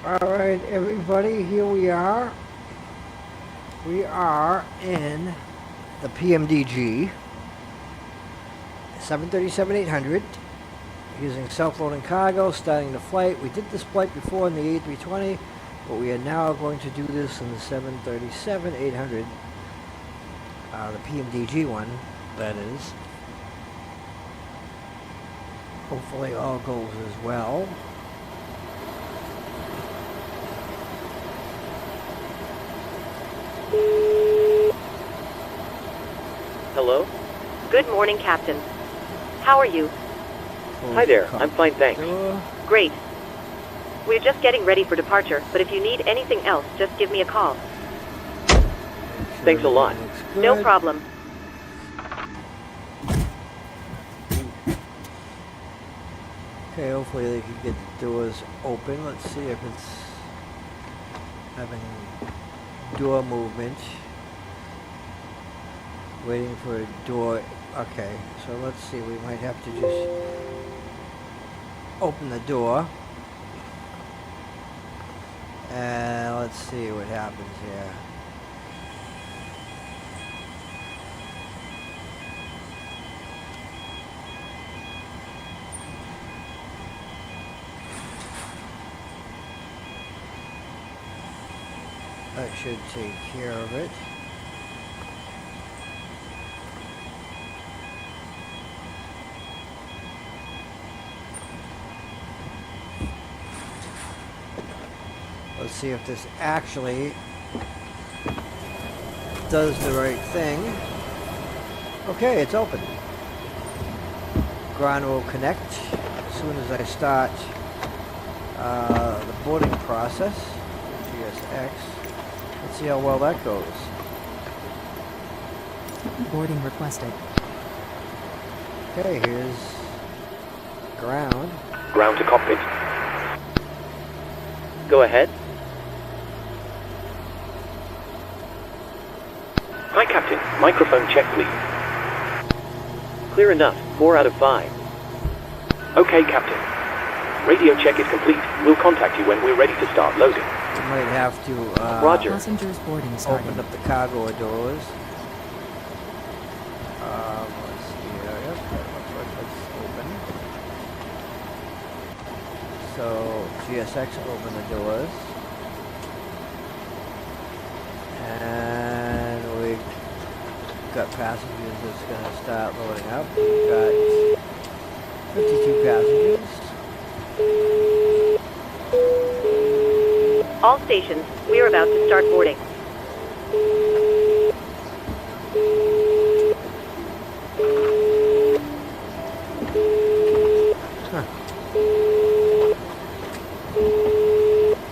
Alright, everybody, here we are. We are in the PMDG 737-800 using self-loading cargo, starting the flight. We did this flight before in the A320, but we are now going to do this in the 737-800, the PMDG one, that is. Hopefully all goes as well. Hello? Good morning, Captain. How are you? Hi there, I'm fine, thanks. Great. We're just getting ready for departure, but if you need anything else, just give me a call. Thanks a lot. No problem. Okay, hopefully they can get the doors open. Let's see if it's having door movement. Waiting for a door. Okay, so let's see. We might have to just open the door. And let's see what happens here. That should take care of it. Let's see if this actually does the right thing. Okay, it's open. Ground will connect as soon as I start the boarding process. GSX. Let's see how well that goes. Boarding requested. Okay, here's ground. Ground to cockpit. Go ahead. Hi, Captain. Microphone check, please. Clear enough. 4 out of 5. Okay, Captain. Radio check is complete. We'll contact you when we're ready to start loading. We might have to Roger. Passengers boarding started. Open up the cargo doors. Let's see here. Yep, that looks like it's open. So GSX open the doors. And we got passengers that's going to start loading up. We've got 52 passengers. All stations, we are about to start boarding.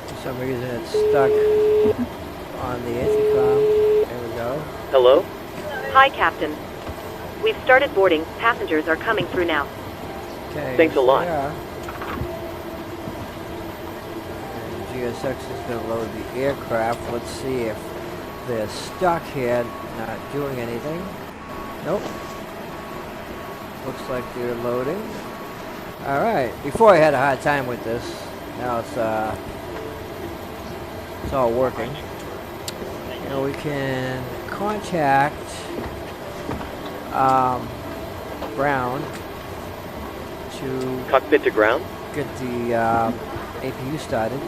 For some reason it's stuck on the intercom. There we go. Hello? Hi, Captain. We've started boarding. Passengers are coming through now. Okay. Thanks a lot. Yeah. GSX is going to load the aircraft. Let's see if they're stuck here, not doing anything. Nope. Looks like they're loading. Alright, before I had a hard time with this. Now it's all working. Now we can contact ground to Cockpit to ground? get the APU started.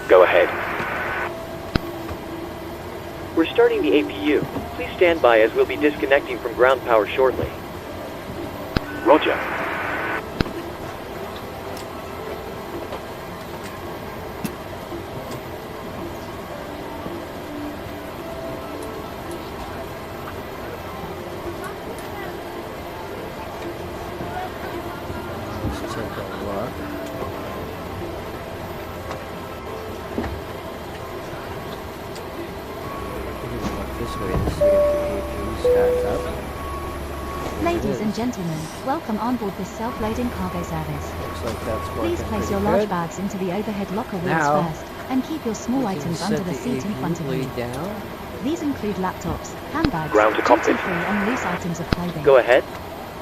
Go ahead. We're starting the APU. Please stand by as we'll be disconnecting from ground power shortly. Roger. Let's take a look. This way to see if the APU starts up. Ladies and gentlemen, welcome on board this self-loading cargo service. Looks like that's working. Please place your pretty large good. bags into the overhead locker wheels Now, first, and keep your small We can items set under the seat in APU front of you. lead down. These include laptops, handbags, Ground to cockpit. duty-free and loose items of clothing. Go ahead.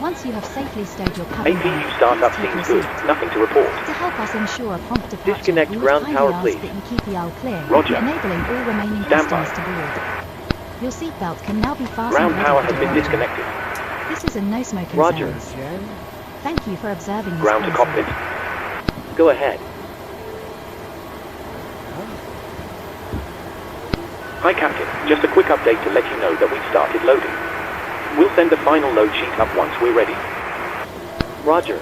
Once you have safely stowed your cabin bag, APU startup please take seems your good. seat. Nothing to report. To help us ensure a prompt departure, Disconnect we would ground kindly power, ask please. that you keep the aisle clear, Roger. enabling all remaining Stand by. customers to board. Your seatbelt can now be fastened. Ground ready power for has been departure. disconnected. This is a no-smoking Roger. zone. Jen. Thank you for observing this Ground to policy. cockpit. Go ahead. Hi Captain, just a quick update to let you know that we've started loading. We'll send the final load sheet up once we're ready. Roger.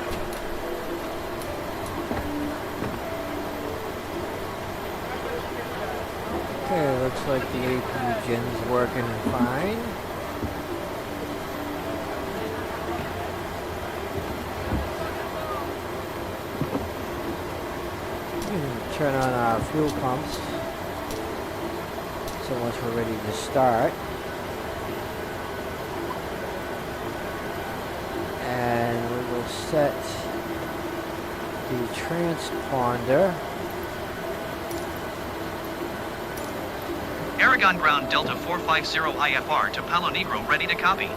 Okay, looks like the APU gen's working fine. We can turn on our fuel pumps. So once we're ready to start. And we will set the transponder. Aragon ground Delta 450 IFR to Palonegro, ready to copy.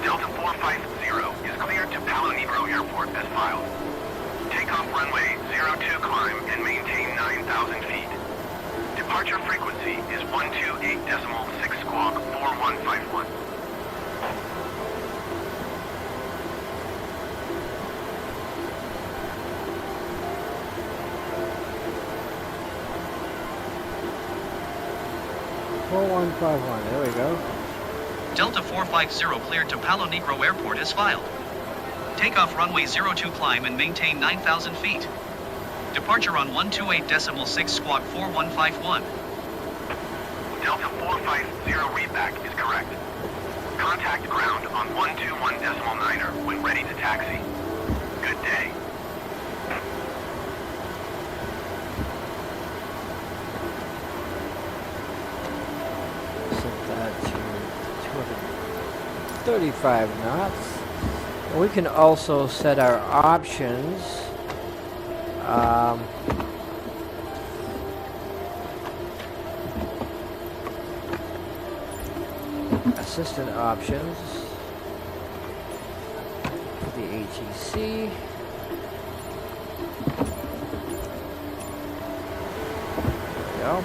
Delta 450 is cleared to Palonegro Airport as filed. Takeoff runway 02 climb and maintain 9,000 feet. Departure frequency is 128.6 squawk 4151. There we go. Delta 450 cleared to Palonegro Airport as filed. Takeoff runway 02 climb and maintain 9,000 feet. Departure on 128.6 squawk 4151. Delta 450 readback is correct. Contact ground on 121.9er when ready to taxi. Good day. Set that to 235 knots. We can also set our options. Assistant options for the ATC. There we go.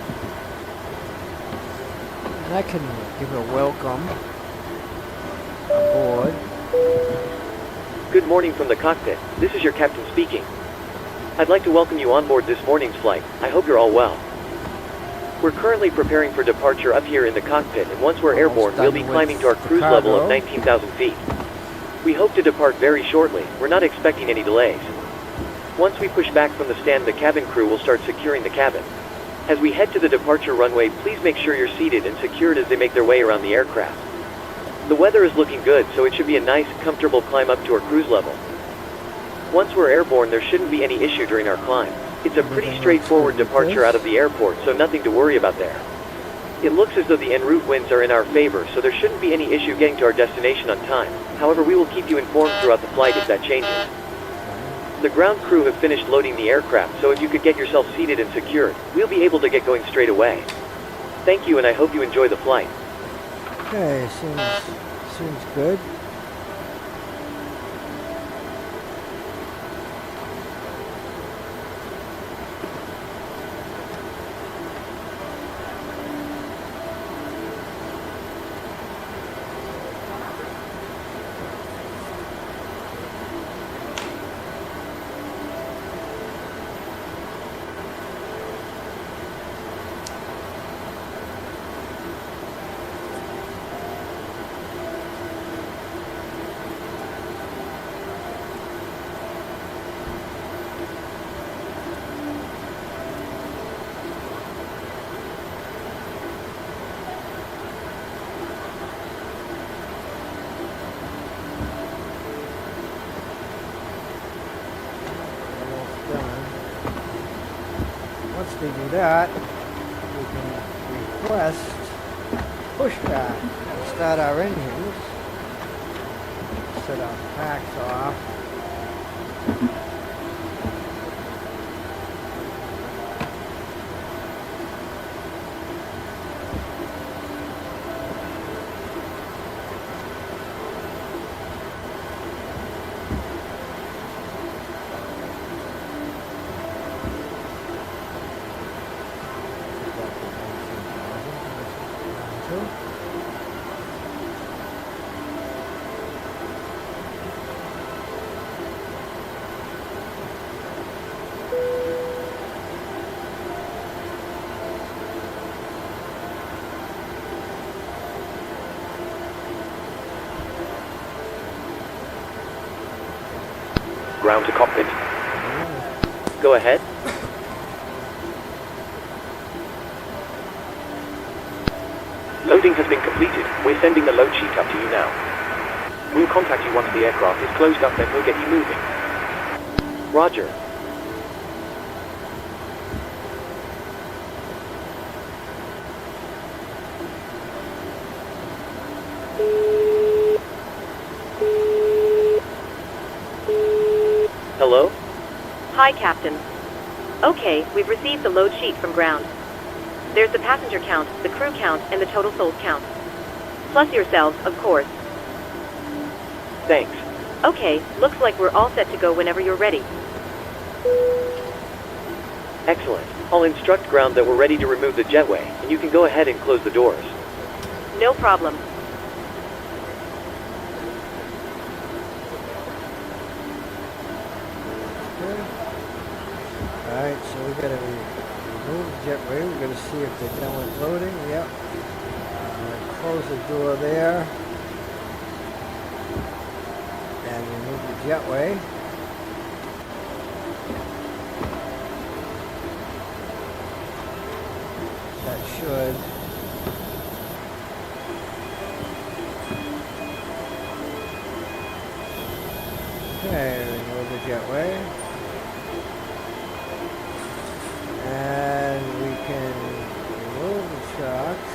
And I can give a welcome aboard. Good morning from the cockpit. This is your captain speaking. I'd like to welcome you on board this morning's flight. I hope you're all well. We're currently preparing for departure up here in the cockpit, and once we're airborne, we'll be climbing to our cruise level of 19,000 feet. We hope to depart very shortly. We're not expecting any delays. Once we push back from the stand, the cabin crew will start securing the cabin. As we head to the departure runway, please make sure you're seated and secured as they make their way around the aircraft. The weather is looking good, so it should be a nice, comfortable climb up to our cruise level. Once we're airborne, there shouldn't be any issue during our climb. It's a pretty straightforward departure out of the airport, so nothing to worry about there. It looks as though the en route winds are in our favor, so there shouldn't be any issue getting to our destination on time. However, we will keep you informed throughout the flight if that changes. The ground crew have finished loading the aircraft, so if you could get yourself seated and secured, we'll be able to get going straight away. Thank you, and I hope you enjoy the flight. Okay, seems good. Once we do that, we can request pushback and start our engines. Set our packs off. Ground to cockpit. Go ahead. Loading has been completed. We're sending the load sheet up to you now. We'll contact you once the aircraft is closed up, then we'll get you moving. Roger. Hello? Hi, Captain. Okay, we've received the load sheet from ground. There's the passenger count, the crew count, and the total souls count. Plus yourselves, of course. Thanks. Okay, looks like we're all set to go whenever you're ready. Excellent. I'll instruct ground that we're ready to remove the jetway, and you can go ahead and close the doors. No problem. Alright, so we gotta remove the jetway. We're gonna see if they're done with loading. Yep. Close the door there. And remove the jetway. That should remove the jetway. And we can remove the shocks.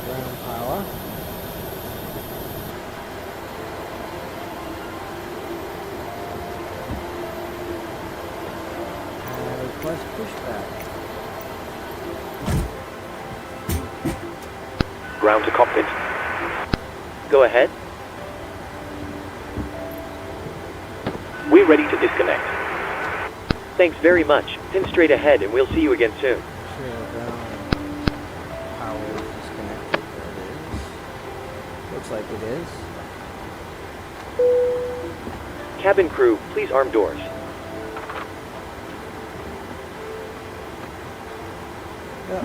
Ground power. And request pushback. Ground to cockpit. Go ahead. We're ready to disconnect. Thanks very much. Pin straight ahead and we'll see you again soon. Power is disconnected. There it is. Looks like it is. Cabin crew, please arm doors. Yep.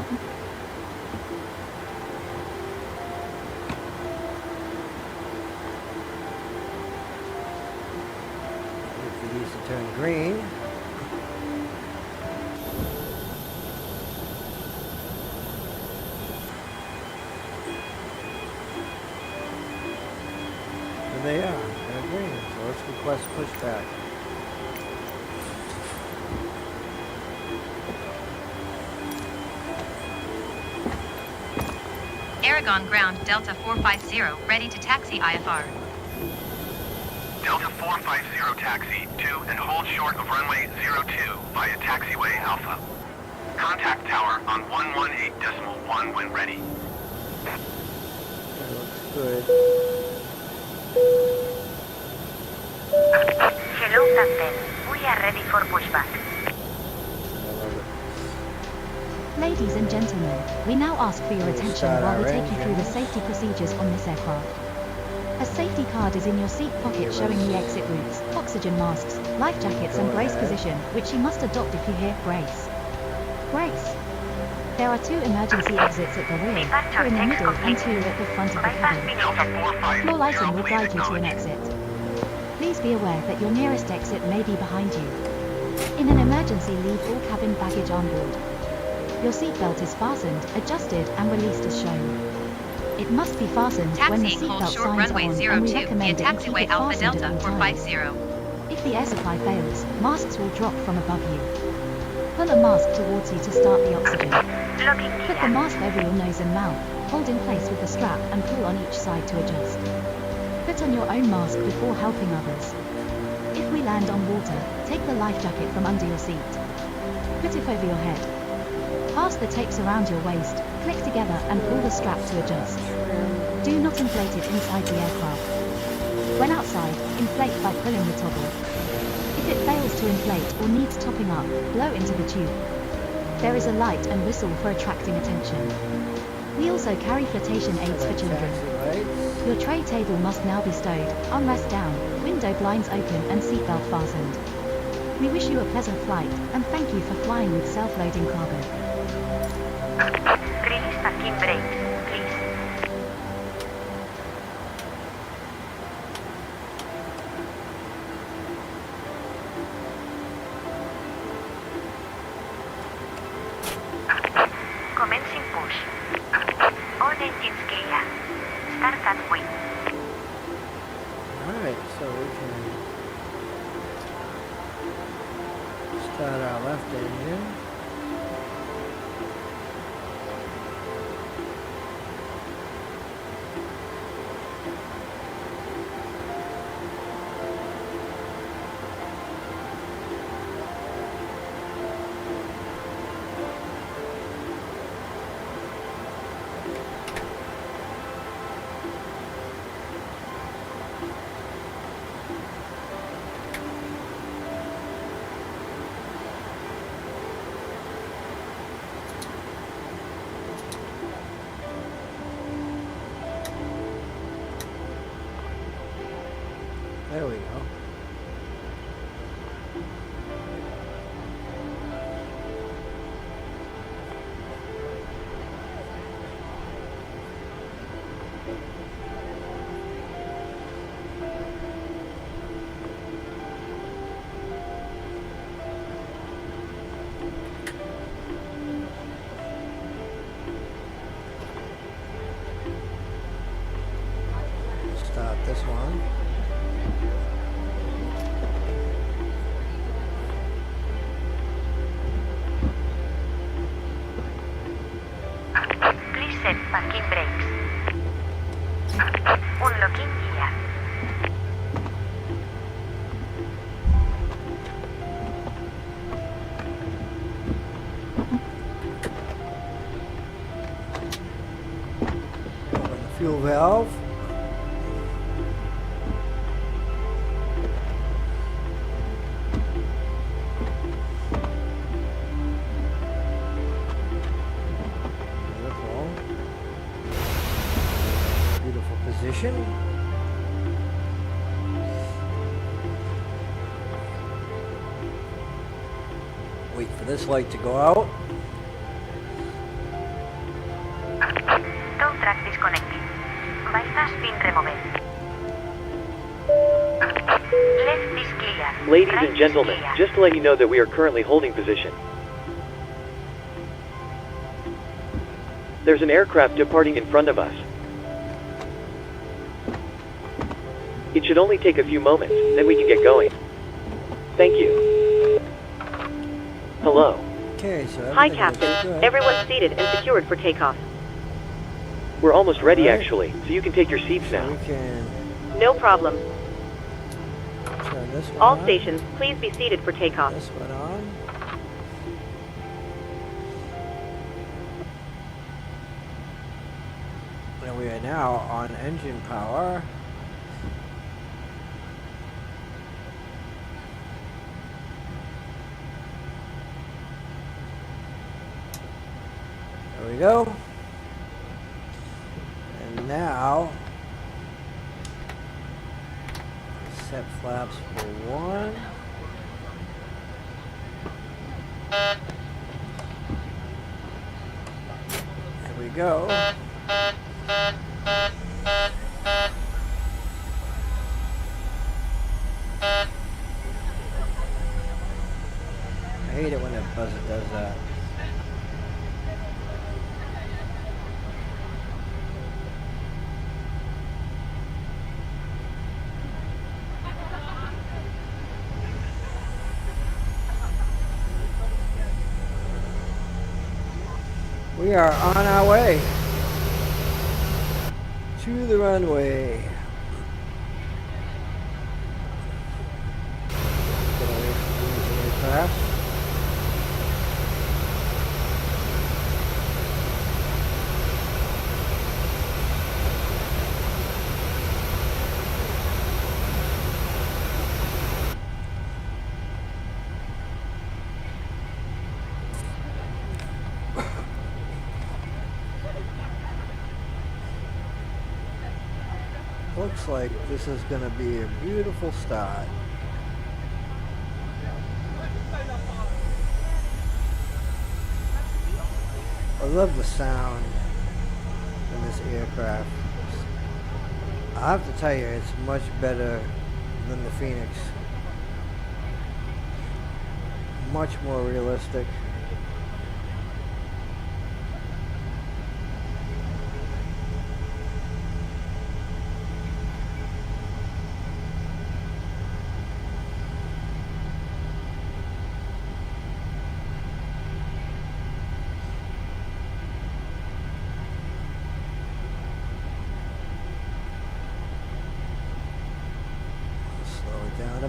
Wait for these to turn green. They are. They're green. So let's request pushback. Aragon ground Delta 450, ready to taxi IFR. Delta 450 taxi to and hold short of runway 02 via taxiway Alpha. Contact tower on 118.1 when ready. That looks good. Hello, Captain. We are ready for pushback. Ladies and gentlemen, we now ask for your attention while we take you through the safety procedures on this aircraft. A safety card is in your seat pocket showing the exit routes, oxygen masks, life jackets and brace position, which you must adopt if you hear brace. Brace. There are 2 emergency exits at the rear, 2 in the middle and 2 at the front of the cabin. Floor lighting will guide you to an exit. Please be aware that your nearest exit may be behind you. In an emergency, leave all cabin baggage on board. Your seatbelt is fastened, adjusted and released as shown. It must be fastened when the Taxiing hold seatbelt short signs runway on, 02 and we via recommend that you keep taxiway it Alpha fastened Delta at all times. 450. If the air supply fails, masks will drop from above you. Pull a mask towards you to start the oxygen. Put the mask over your nose and mouth, hold in place with the strap and pull on each side to adjust. Put on your own mask before helping others. If we land on water, take the life jacket from under your seat. Put it over your head. Pass the tapes around your waist, click together and pull the strap to adjust. Do not inflate it inside the aircraft. When outside, inflate by pulling the toggle. If it fails to inflate or needs topping up, blow into the tube. There is a light and whistle for attracting attention. We also carry flotation aids for children. Your tray table must now be stowed, armrest down, window blinds open and seatbelt fastened. We wish you a pleasant flight, and thank you for flying with self-loading cargo. Release parking brake, please. Start our left engine. There we go. Start this one. Please set parking brakes. Unlocking gear. Open the fuel valve. Beautiful position. Wait for this light to go out. Tow track disconnected. Bypass pin removed. Left is clear. Ladies Right and is gentlemen, clear. just to let you know that we are currently holding position. There's an aircraft departing in front of us. It should only take a few moments, then we can get going. Thank you. Hello. Okay, so Hi, everything looks Captain. good. Everyone's seated and secured for takeoff. We're almost ready Alright. actually, so you can take your seats So now. we can No problem. turn this one All on. stations, please be seated for takeoff. This one on. And we are now on engine power. There we go. And now set flaps for 1. There we go. I hate it when that buzzer does that. We are on our way to the runway. Get away from these aircraft. Looks like this is going to be a beautiful start. I love the sound in this aircraft. I have to tell you, it's much better than the Phoenix. Much more realistic.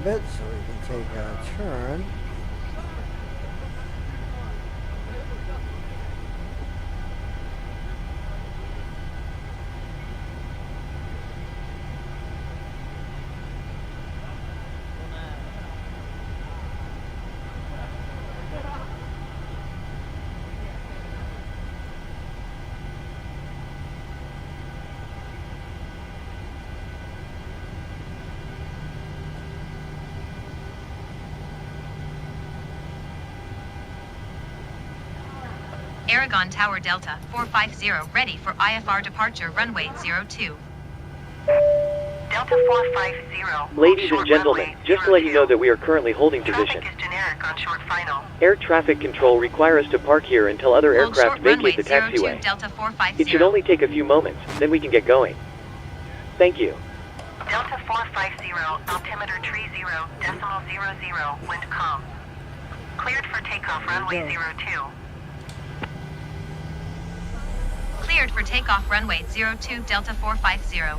bit so we can take a turn. Aragon Tower Delta 450 ready for IFR departure runway 02. Delta 450. Ladies and gentlemen, just to let you know that we are currently holding position. Traffic is generic on short final. Air traffic control require us to park here until other Hold aircraft short runway vacate the 02 taxiway. Delta 450. It should only take a few moments, then we can get going. Thank you. Delta 450, altimeter 30.00, wind calm. Cleared for takeoff runway 02. Cleared for takeoff runway 02 Delta 450. There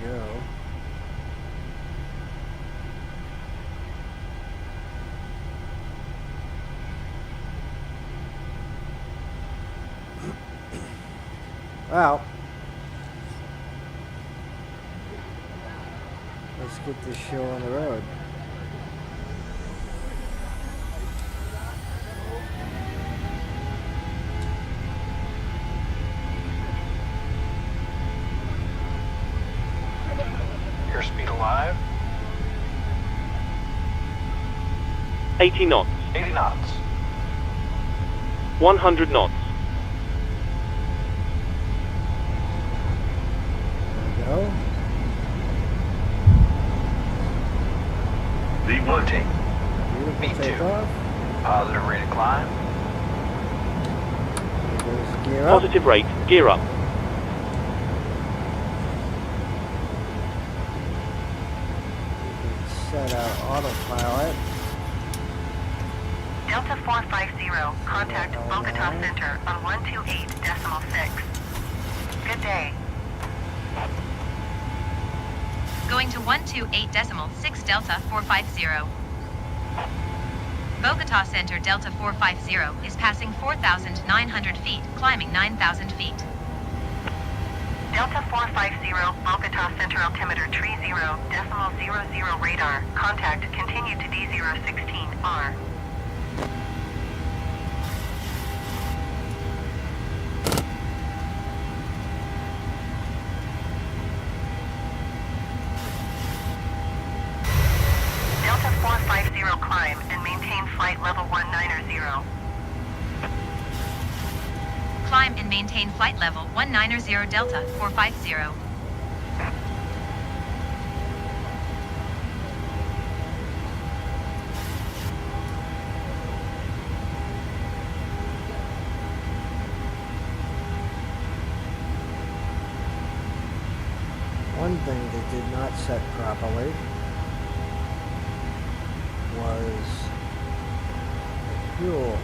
we go. Well, let's get this show on the road. Airspeed alive. 80 knots. 80 knots. 100 knots. Go. Lead rotate. Beautiful Me too. takeoff. Positive rate of climb. Here goes gear up. Positive rate, gear up. We can set our autopilot. Delta 450, contact Bogota Center on 128.6. Good day. Going to 128.6 Delta 450. Bogota Center Delta 450 is passing 4,900 feet, climbing 9,000 feet. Delta 450, Bogota Center altimeter 30.00 radar. Contact continue to D016R. Delta 450 climb and maintain flight level 190. Climb and maintain flight level 190 Delta 450. One thing they did not set properly was the fuel.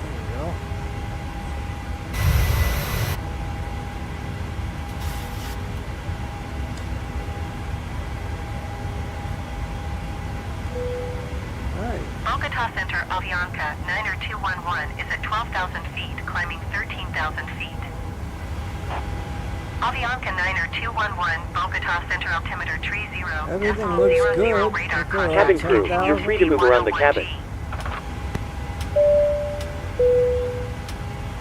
There we go. Alright. Bogota Center Avianca 90211 is at 12,000 feet, climbing 13,000 feet. Avianca 90211, Bogota Center altimeter 30.00 Everything looks good. radar. Okay, well, Cabin crew, 10,000 you're free to move around the cabin.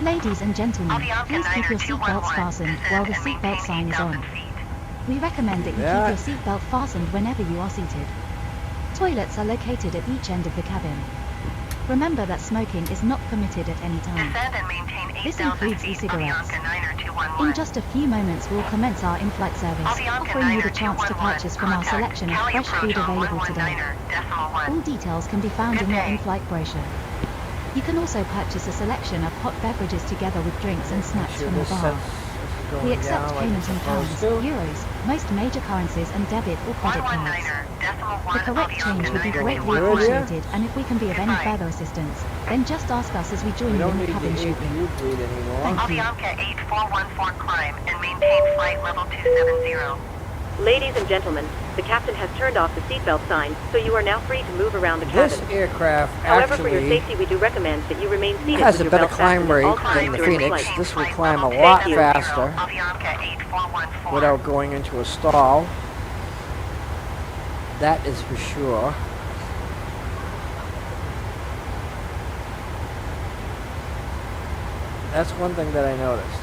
Ladies and gentlemen, Avianca please keep your seatbelts 90211, fastened while the descend and seatbelt sign is maintain on. 8,000 feet. We recommend that you Yeah. keep your seatbelt fastened whenever you are seated. Toilets are located at each end of the cabin. Remember that smoking is not permitted at any time. Descend and maintain This 8,000 includes feet. e-cigarettes. Avianca 90211. In just a few moments we'll commence our in-flight service, Avianca offering you the chance to 90211. purchase from our Contact selection of Cali fresh approach food on available today. 119.1. All details can be found Good in your day. in-flight brochure. You can also purchase a selection of hot beverages together with drinks and snacks Sure from the this bar. is We going accept down like payment it's in pounds, supposed to. euros, most major currencies and debit or credit cards. 119.1. The correct change would be greatly Good, yeah? appreciated, and if we can be of any further assistance, then just ask us as we join We you don't in the need cabin the shortly. APU bleed anymore. Thank you. Avianca 8414 climb and maintain flight level 270. Ladies and gentlemen, the captain has turned off the seatbelt sign, so you are now free to move around the This cabin. aircraft However, for your actually safety, we do recommend that you remain seated has with a your better belt fastened climb at rate all than times the during Phoenix. flight. This will Flight climb a level lot 270. faster Avianca 8414. without going into a stall. That is for sure. That's one thing that I noticed.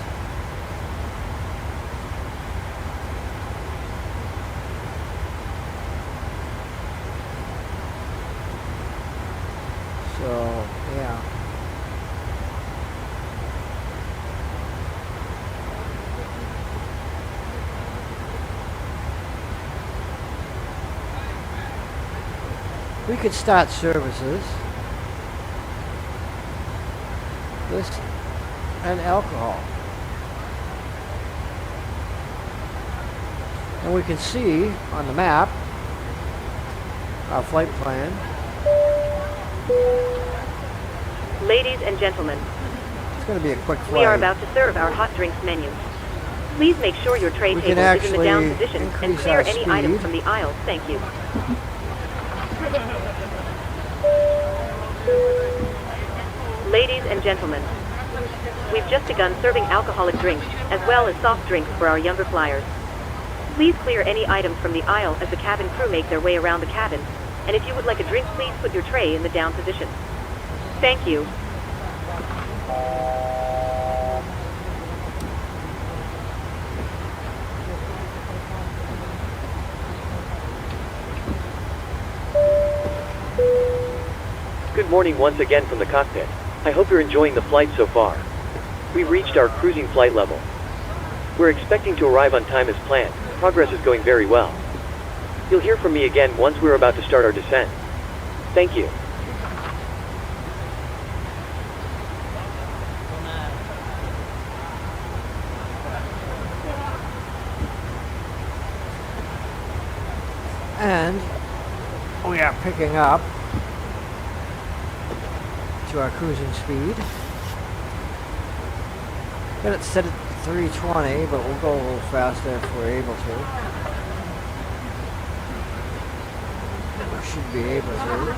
So, yeah. We could start services. This and alcohol. And we can see on the map our flight plan. Ladies and gentlemen, It's going to be a quick flight. we are about to serve our hot drinks menu. Please make sure your tray We can table is in the down actually position and increase clear our any speed. items from the aisles. Thank you. Ladies and gentlemen, we've just begun serving alcoholic drinks as well as soft drinks for our younger flyers. Please clear any items from the aisle as the cabin crew make their way around the cabin. And if you would like a drink, please put your tray in the down position. Thank you. Good morning once again from the cockpit. I hope you're enjoying the flight so far. We've reached our cruising flight level. We're expecting to arrive on time as planned. Progress is going very well. You'll hear from me again once we're about to start our descent. Thank you. And we are picking up to our cruising speed. Got it set at 320, but we'll go a little faster if we're able to. We should be able to.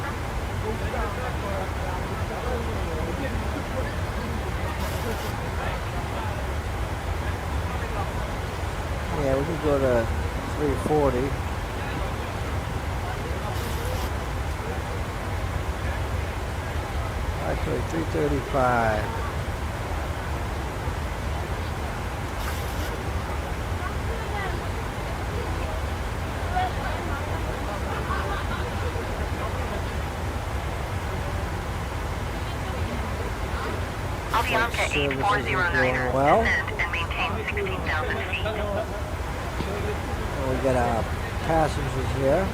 Yeah, we can go to 340. Actually, 335. Avianca Services is 8409er. going well. Descend and maintain 16,000 feet. And we got our passengers here.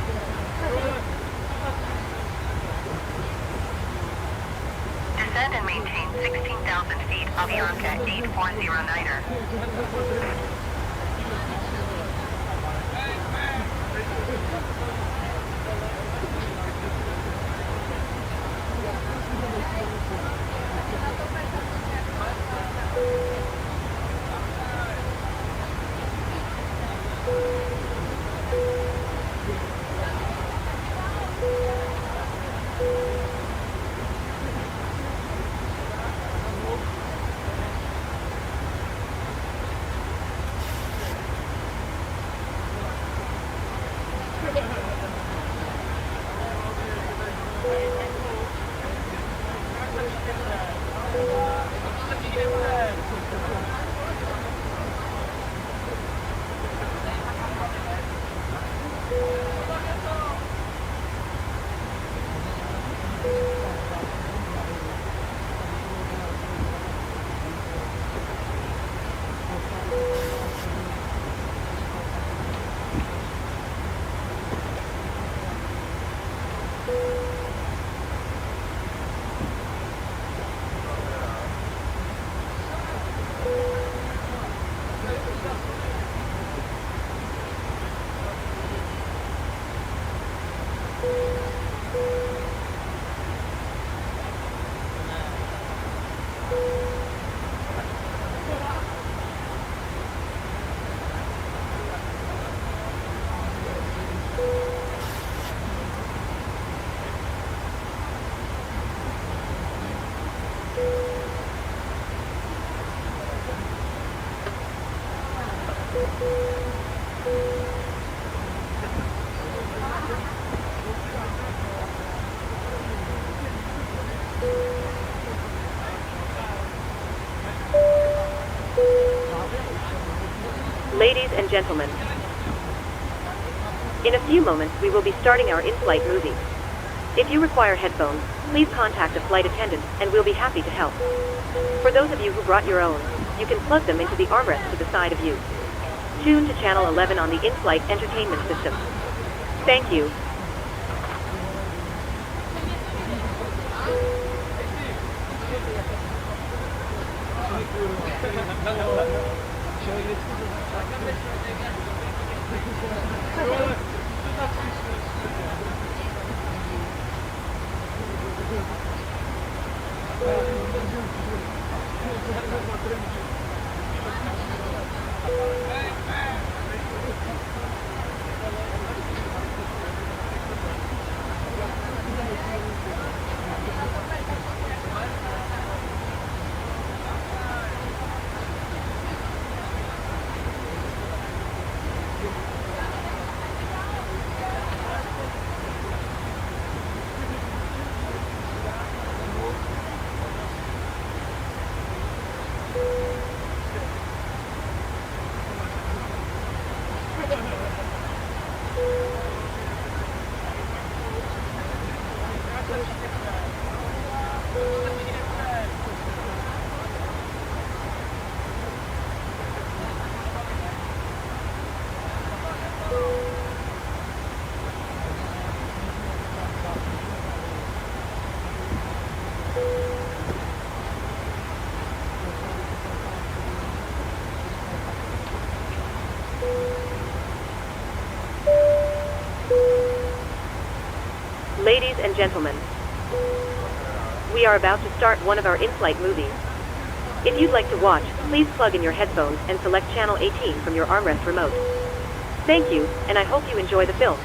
Descend and maintain 16,000 feet. Avianca 8409er. Ladies and gentlemen, in a few moments we will be starting our in-flight movie. If you require headphones, please contact a flight attendant and we'll be happy to help. For those of you who brought your own, you can plug them into the armrest to the side of you. Tune to channel 11 on the in-flight entertainment system. Thank you. Ladies and gentlemen, we are about to start one of our in-flight movies. If you'd like to watch, please plug in your headphones and select channel 18 from your armrest remote. Thank you, and I hope you enjoy the film.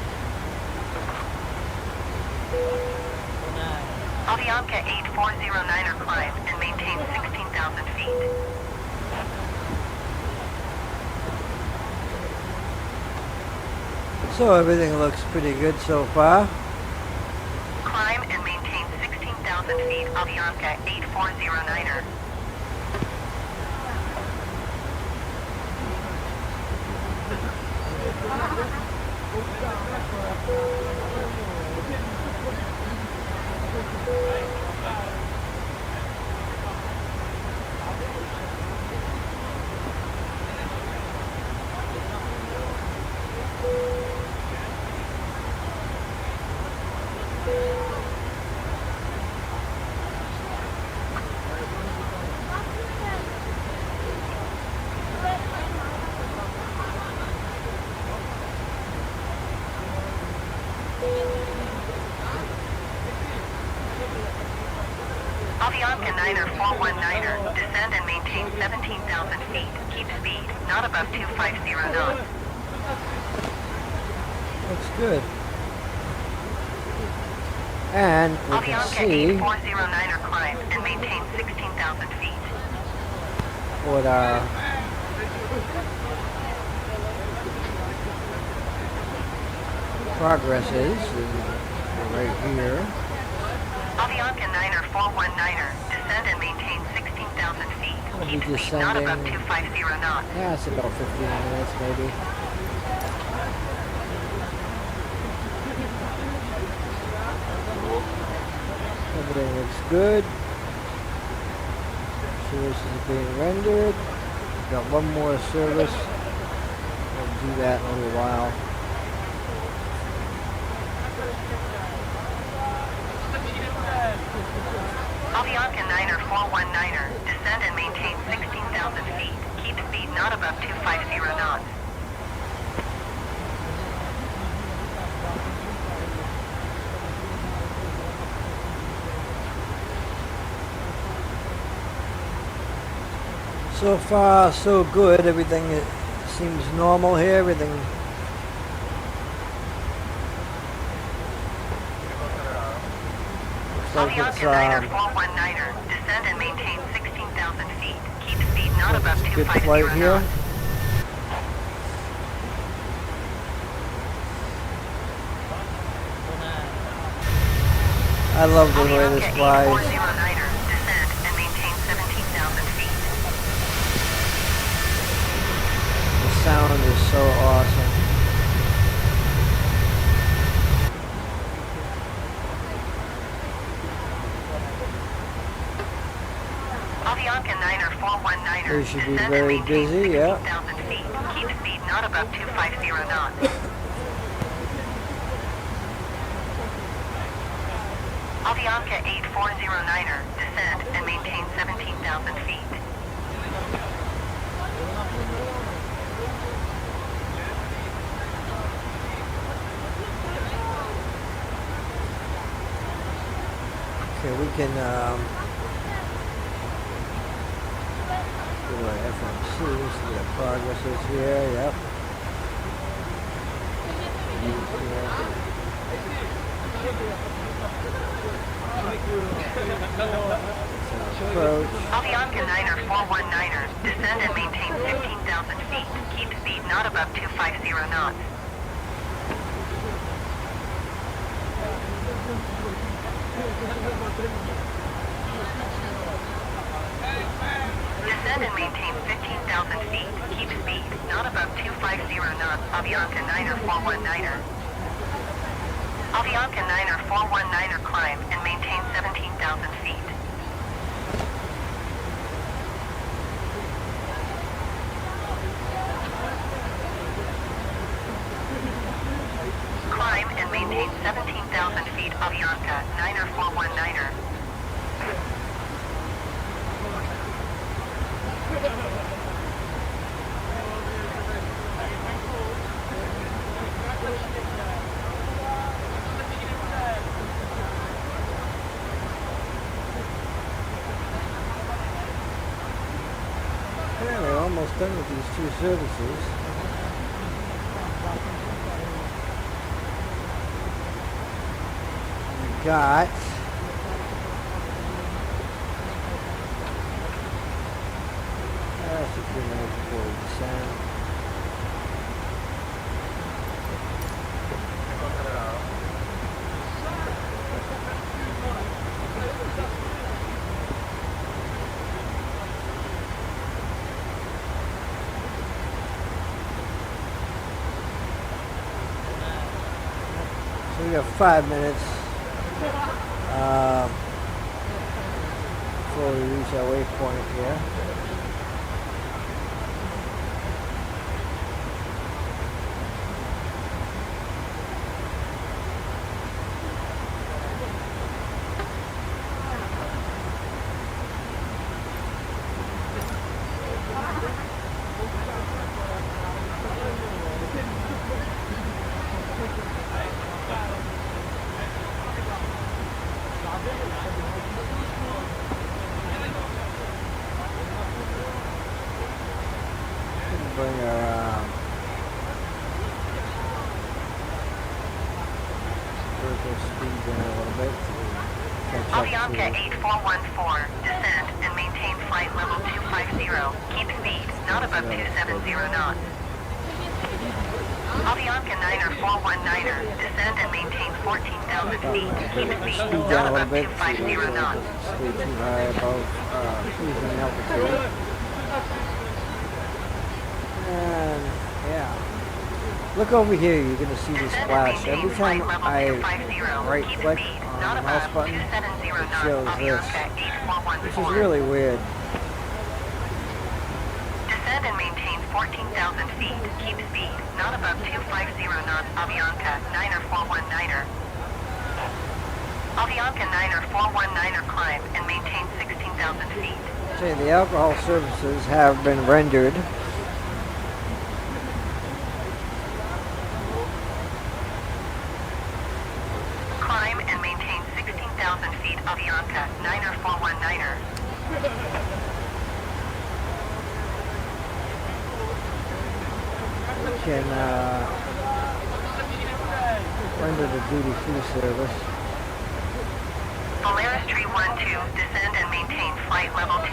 Avianca 8409er climb and maintain 16,000 feet. So everything looks pretty good so far. Climb and maintain 16,000 feet, Avianca 8409er. Avianca 9er 419er, descend and maintain 17,000 feet. Keep speed, not above 250 knots. Looks good. And we can Avianca see 8409er climb and maintain 16,000 feet. what our progress is right here. Avianca 9er 419er, descend and maintain 16,000 feet. We'll be Keep speed, not above descending. 250 knots. Yeah, it's about 15 minutes maybe. Everything looks good. Service is being rendered. Got one more service. We'll do that in a little while. Avianca 9er 419er, descend and maintain 16,000 feet. Keep speed, not above 250 knots. So far, so good. Everything seems normal here. Everything. Looks like it's Avianca 9er 419er, descend and maintain 16,000 feet. Keep speed, not above it's a good 250 flight here. knots. I love the way this Avianca flies. 8409er, descend and maintain 17,000 feet. The sound Avianca 9er 419er. They should be Descend and very maintain busy, yeah. 16,000 feet. Keep speed not above 250 knots. Avianca 8409er. Descend and maintain 17,000 feet. Okay, we can do our FMC, see the progress is here, yep. Approach. Avianca 9er 419er. Descend and maintain 15,000 feet. Keep speed not above 250 knots. Descend and maintain 15,000 feet. Keep speed not above 250 knots. Avianca 9er 419er. Avianca 9er 419er. Climb and maintain 17,000 feet. Climb and maintain 17,000 feet. Avianca 9er 419er. Yeah, we're almost done with these two services. We got that's a few minutes before we descend. So we got 5 minutes before we reach our waypoint here. Bring our vertical speed down a little bit to catch up Avianca to 8414. Descend and maintain flight level 250. Keep speed not above 270 knots. Avianca 9er 419er. Descend and maintain 14,000 feet. Keep speed speed not down a little above bit 250 knots. stay too high above cruising altitude. And yeah, look over here. You're gonna see this flash every time I right click on the mouse button. It shows this, which is really weird. Descend and maintain 14,000 feet. Keep speed not above 250 knots. Avianca 9er 419er. Avianca 9er 419er. Climb and maintain 16,000 feet. Okay, the alcohol services have been rendered. Climb and maintain 16,000 feet. Avianca 9er 419er. Can render the duty-free service. Polaris Tree 12. Descend and maintain flight level 200.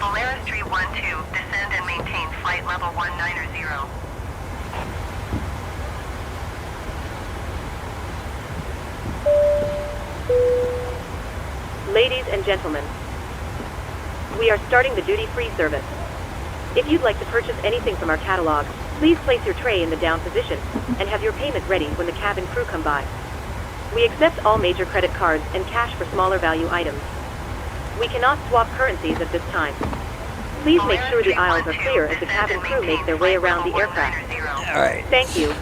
Polaris Tree 12. Descend and maintain flight level 190. Ladies and gentlemen, we are starting the duty-free service. If you'd like to purchase anything from our catalog, please place your tray in the down position and have your payment ready when the cabin crew come by. We accept all major credit cards and cash for smaller value items. We cannot swap currencies at this time. Please make sure the aisles are clear as the cabin crew make their way around the aircraft. All right. Thank you.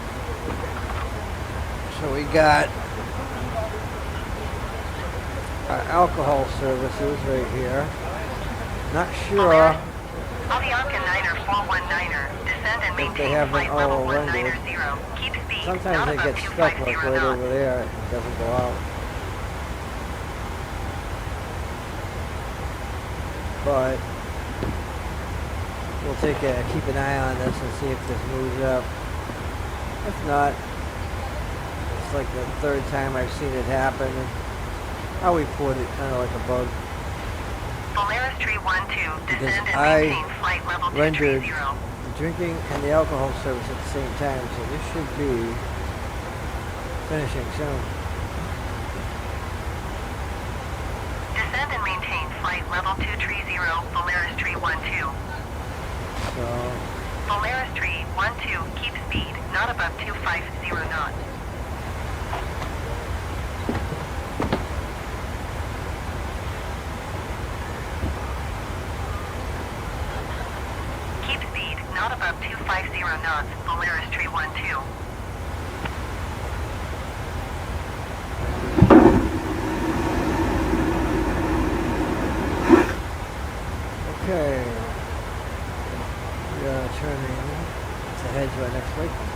So we got our alcohol services right here. Not sure Avianca 9419er, descend and if they maintain haven't flight level all rendered. 190. Keep speed, Sometimes not they above get stuck like 250 right knots. over there. It doesn't go out. But we'll keep an eye on this and see if this moves up. If not, it's like the third time I've seen it happen. And I'll report it kind of like a bug. Polaris Tree 12, Because descend and I maintain flight level rendered 230. the drinking and the alcohol service at the same time, so this should be finishing soon. Descend and maintain flight level 230, Polaris Tree 12. So Polaris Tree 12, keep speed, not above 250 knots. Keep speed, not above 250 knots, Polaris Tree 12. okay. We are turning to head to our next flight.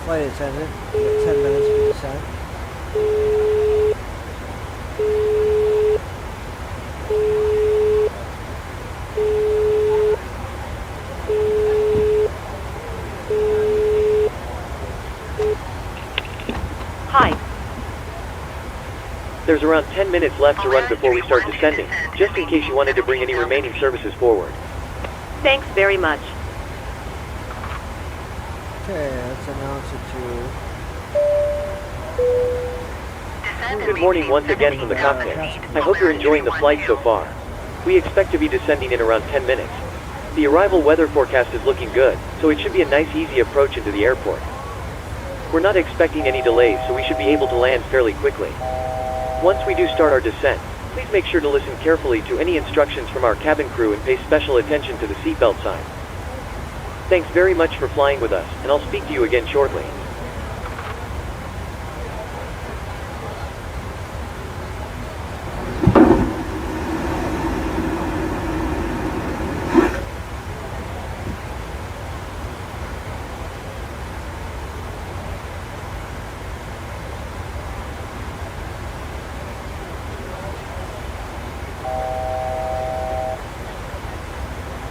Flight attendant, we got 10 minutes for descent. Hi. There's around 10 minutes left to run before we start descending, just in case you wanted to bring any remaining services forward. Thanks very much. Okay, let's announce it to Good morning once again from the cockpit. I hope you're enjoying the flight so far. We expect to be descending in around 10 minutes. The arrival weather forecast is looking good, so it should be a nice easy approach into the airport. We're not expecting any delays, so we should be able to land fairly quickly. Once we do start our descent, please make sure to listen carefully to any instructions from our cabin crew and pay special attention to the seatbelt sign. Thanks very much for flying with us, and I'll speak to you again shortly.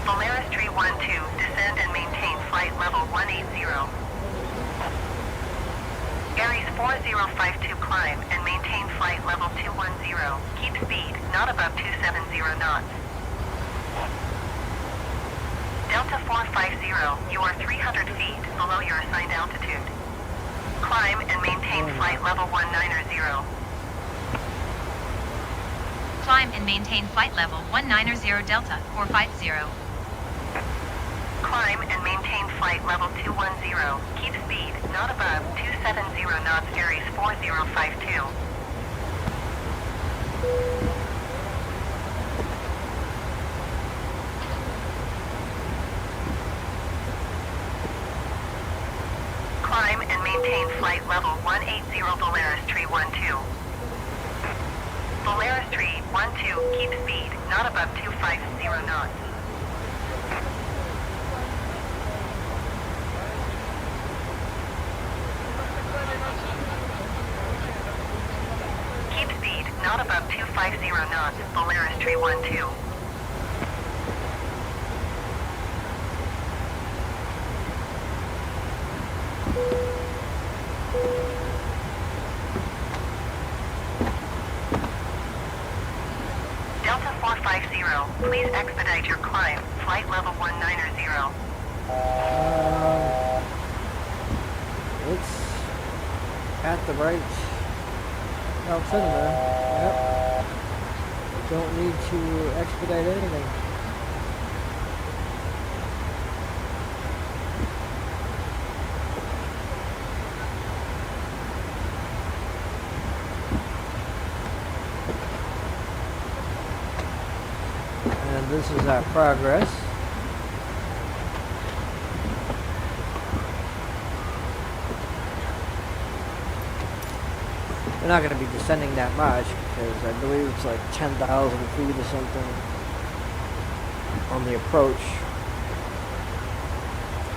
Polaris Tree 12, descend and maintain flight level 180. Aries 4052, climb and maintain flight level 210. Keep speed, not above 270 knots. Delta 450, you are 300 feet below your assigned altitude. Climb and maintain flight level 190. Climb and maintain flight level 190 Delta 450. Climb and maintain flight level 210. Keep speed, not above 270 knots, Aries 4052. Climb and maintain flight level 180, Polaris Tree 12. Polaris Tree 12, keep speed, not above 250 knots. Keep speed, not above 250 knots, Polaris Tree 12. please expedite your climb, flight level 190. It's at the right altimeter. Yep. Don't need to expedite anything. And this is our progress. We're not going to be descending that much because I believe it's like 10,000 feet or something on the approach,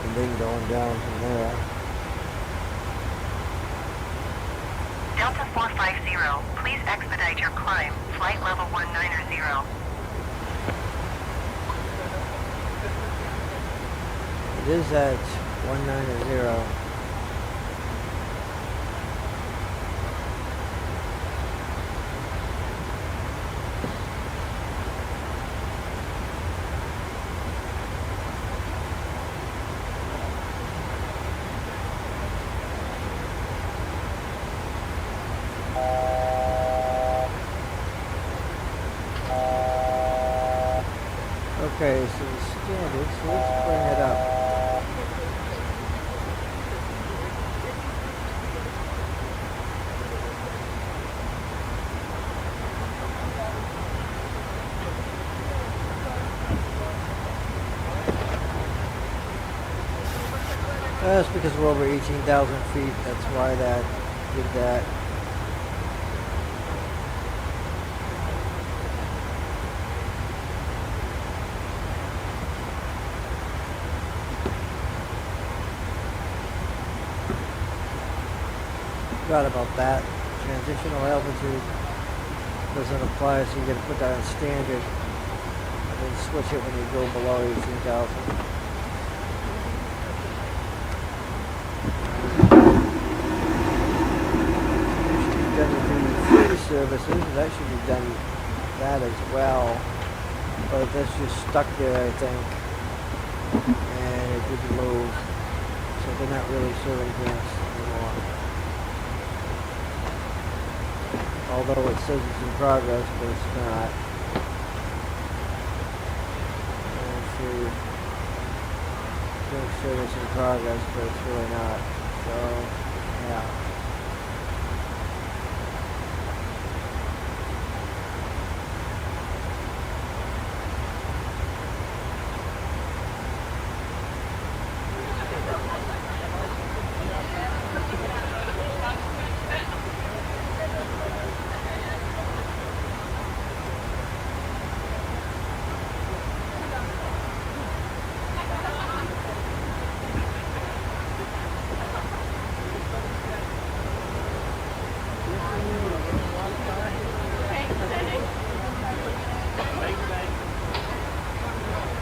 and then going down from there. Delta 450, please expedite your climb, flight level 190. It is at 190. Okay, so the standard, so let's bring it up. That's because we're over 18,000 feet, that's why that did that. Forgot about that. Transitional altitude doesn't apply, so you got to put that on standard and then switch it when you go below 18,000. Done with the free services, that should be done that as well, but that's just stuck there, I think, and it didn't move, so they're not really serving grants anymore. Although it says it's in progress, but it's not. Let's see. Don't say it's in progress, but it's really not. So, yeah.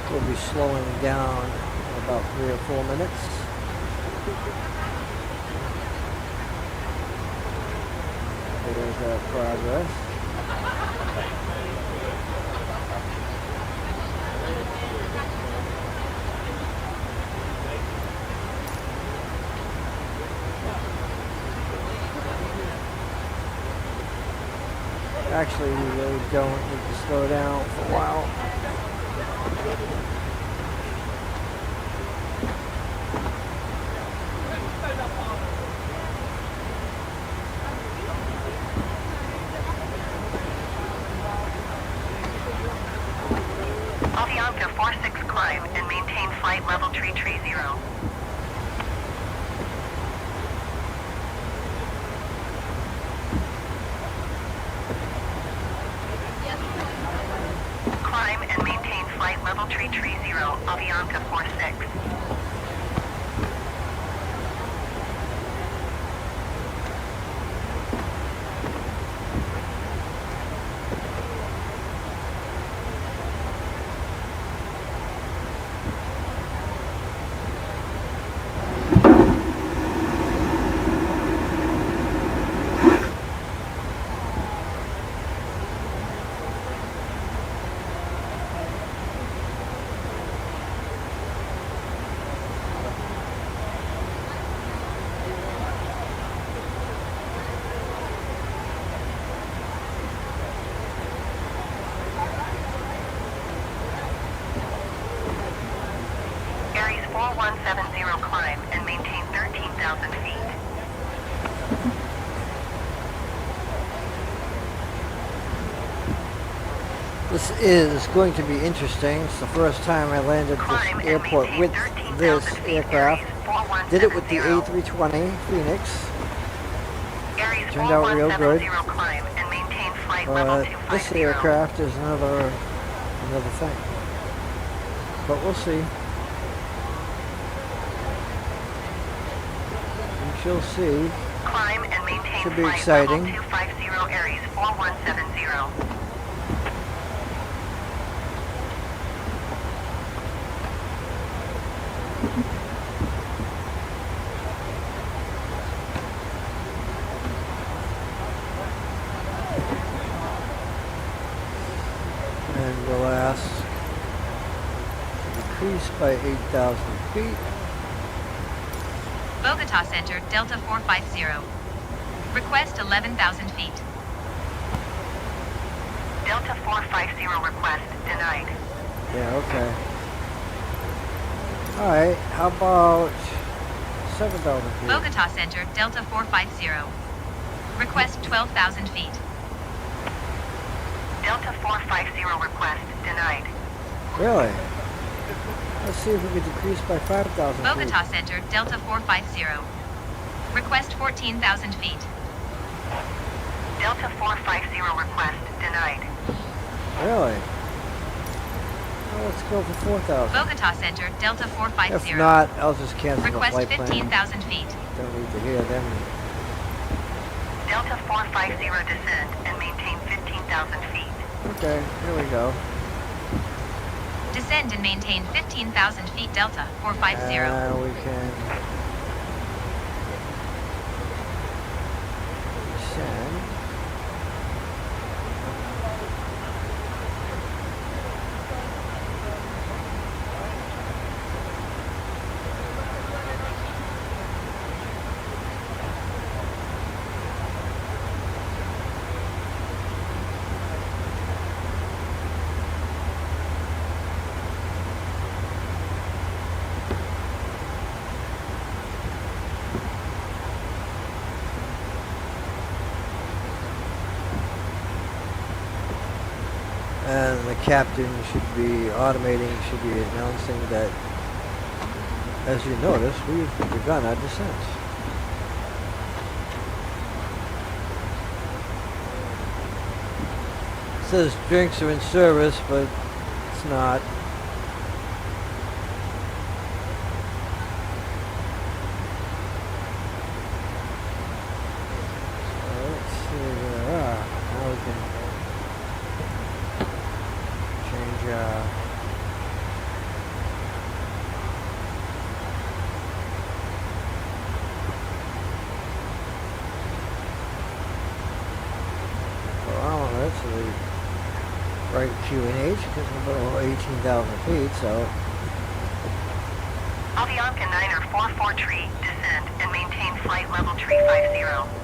We'll be slowing down in about 3 or 4 minutes. There's our progress. Actually, we really don't need to slow down for a while. Avianca 46 climb and maintain flight level 330. Climb and maintain flight level 330, Avianca 46. This is going to be interesting. It's the first time I landed Climb this and airport maintain with 13,000 this feet, aircraft. Aries 4170. Did it with the A320 Phoenix. Aries Turned out real good. 4170, climb and maintain flight level But 250. this aircraft is another thing. But we'll see. We shall see. Climb and maintain Should be flight exciting. level 250, Aries 4170. And we'll ask to decrease by 8,000 feet. Bogota Center, Delta 450. Request 11,000 feet. Delta 450 request denied. Yeah, okay. Alright, how about 7,000 feet? Bogota Center, Delta 450. Request 12,000 feet. Delta 450 request denied. Really? Let's see if we could decrease by 5,000 feet. Bogota Center, Delta 450. Request 14,000 feet. Delta 450 request denied. Really? Well, let's go for 4,000. Bogota Center, Delta 450. If not, I'll just cancel the Request flight plan. 15,000 feet. Don't need to hear them. Delta 450 descend and maintain 15,000 feet. Okay, here we go. Descend and maintain 15,000 feet, Delta 450. We can descend. And the captain should be should be announcing that, as you notice, we've begun our descent. It says drinks are in service, but it's not. So let's see where we are. Now we can change barometer to the right QNH because we're below 18,000 feet, so Avianca 944 tree, descend and maintain flight level 350.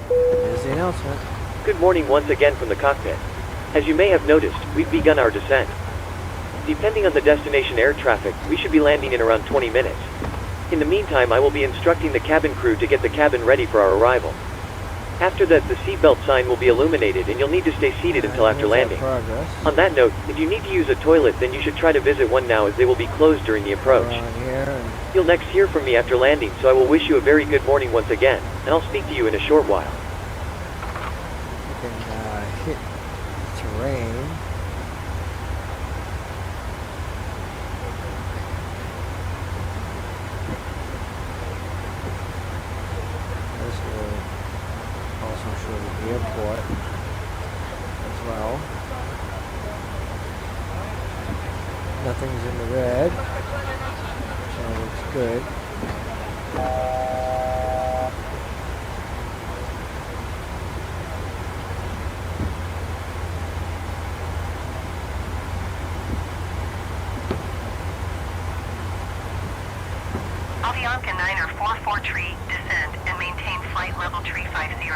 there's the announcement. Good morning once again from the cockpit. As you may have noticed, we've begun our descent. Depending on the destination air traffic, we should be landing in around 20 minutes. In the meantime, I will be instructing the cabin crew to get the cabin ready for our arrival. After that, the seatbelt sign will be illuminated and you'll need to stay seated until after landing. Progress. On that note, if you need to use a toilet, then you should try to visit one now as they will be closed during the approach. Around here and You'll next hear from me after landing, so I will wish you a very good morning once again, and I'll speak to you in a short while. you can hit terrain. This will also show the airport as well. Nothing's in the red, so it looks good. Avianca 944 tree, descend and maintain flight level 350.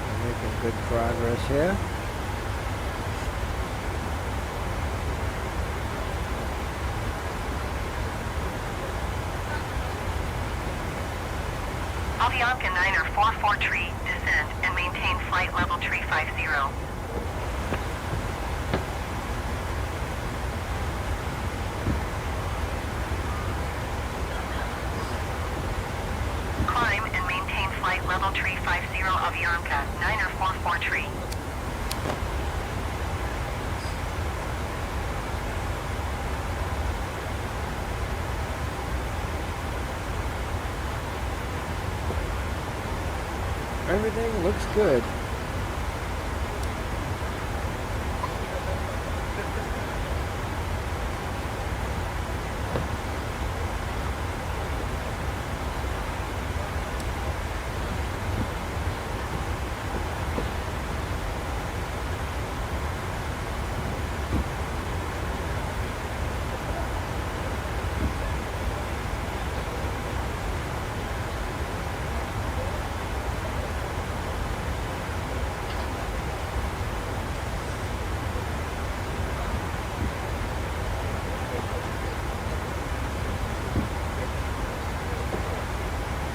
We're making good progress here. Niner 44 tree, descend and maintain flight level tree 50. Climb and maintain flight level tree 50 of Yamka, Niner 44 tree. Everything looks good.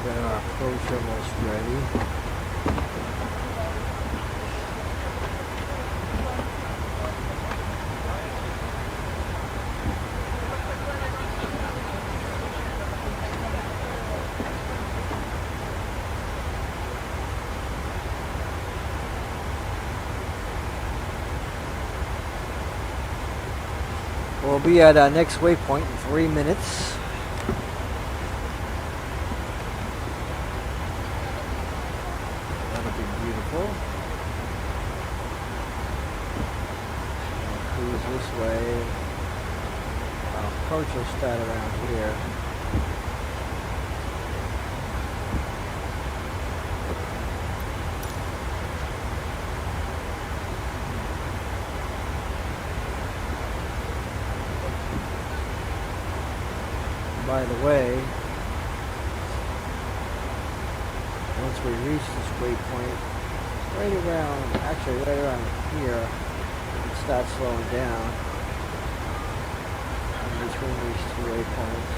Our approach almost ready. We'll be at our next waypoint in 3 minutes. This way. Our approach will start around here. By the way, once we reach this waypoint, right around here, start slowing down in between these two waypoints.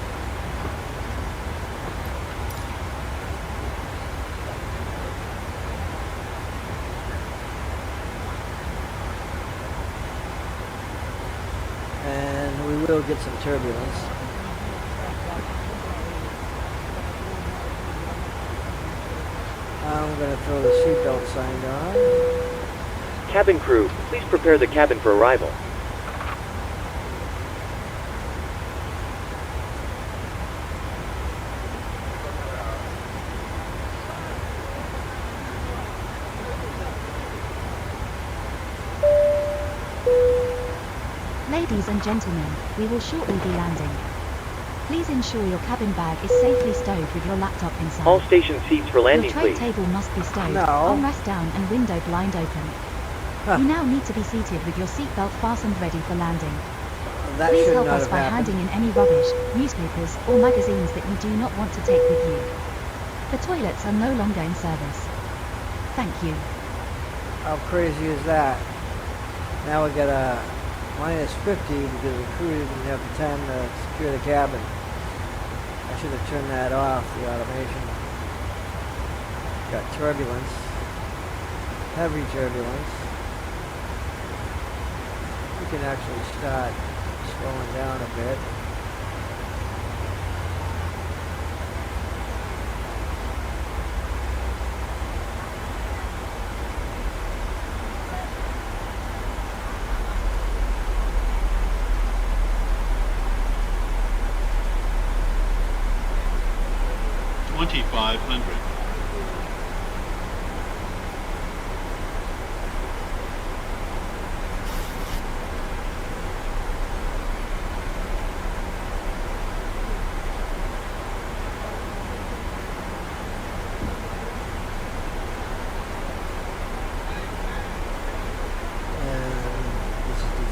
And we will get some turbulence. I'm going to throw the seatbelt sign on. Cabin crew, please prepare the cabin for arrival. Ladies and gentlemen, we will shortly be landing. Please ensure your cabin bag is safely stowed with your laptop inside. All station seats for landing, your tray please. table must be stowed, No. armrest down and window blind open. You now need to be seated with your seatbelt fastened ready for landing. That Please should help not us have by happened. handing in any rubbish, newspapers, or magazines that you do not want to take with you. The toilets are no longer in service. Thank you. How crazy is that? Now we got a minus 50 because the crew didn't have the time to secure the cabin. I should have turned that off, the automation. Got turbulence. Heavy turbulence. We can actually start slowing down a bit. $2,500.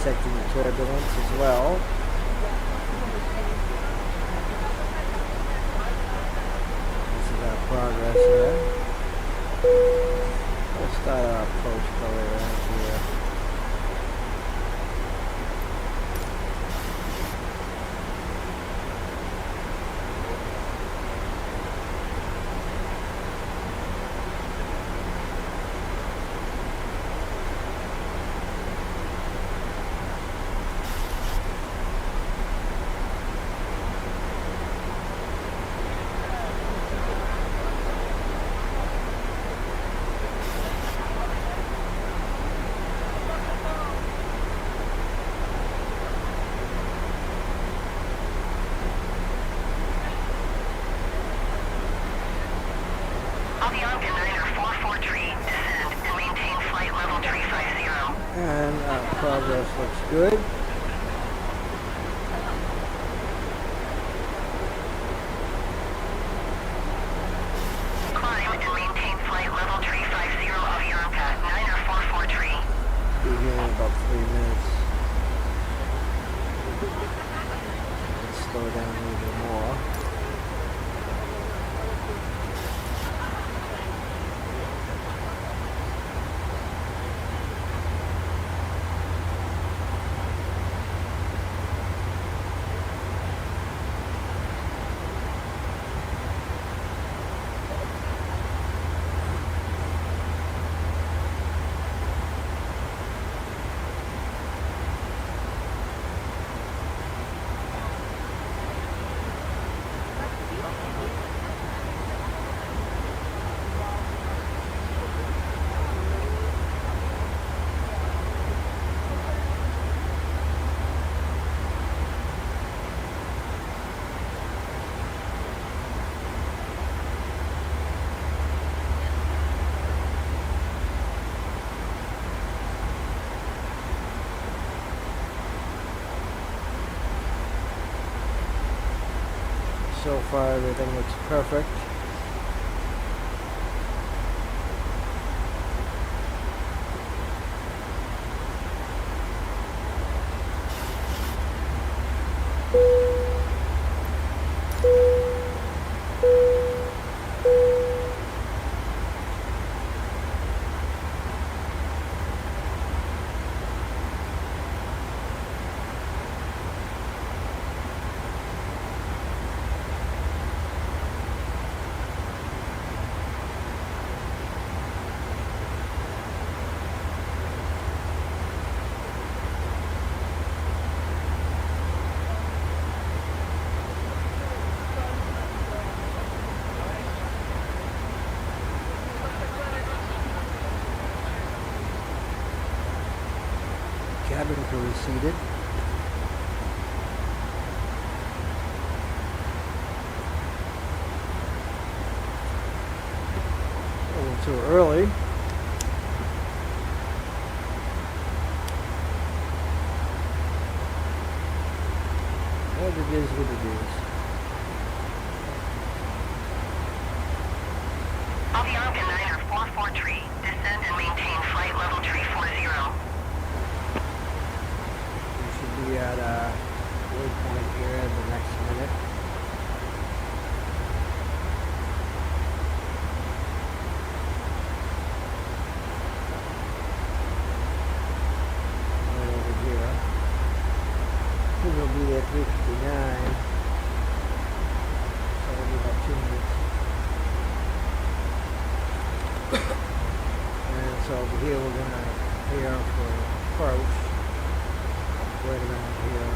Detecting the turbulence as well. This is our progress here. We'll start our approach probably around here. Avianca 9er 44 tree, descend and maintain flight level 350. And progress looks good. Climb and maintain flight level 350 Avianca 9er 44 tree. Be here in about 3 minutes. Let's slow down a little bit more. So far, everything looks perfect. Cabin crew is seated. A little too early. But it is what it is. Avianca 9er 44 tree, descend and maintain flight level 340. We should be at a waypoint here in the next minute. Right over here. I think we'll be at 359. So it'll be about 2 minutes. And so over here we're gonna hear for approach. Right around here.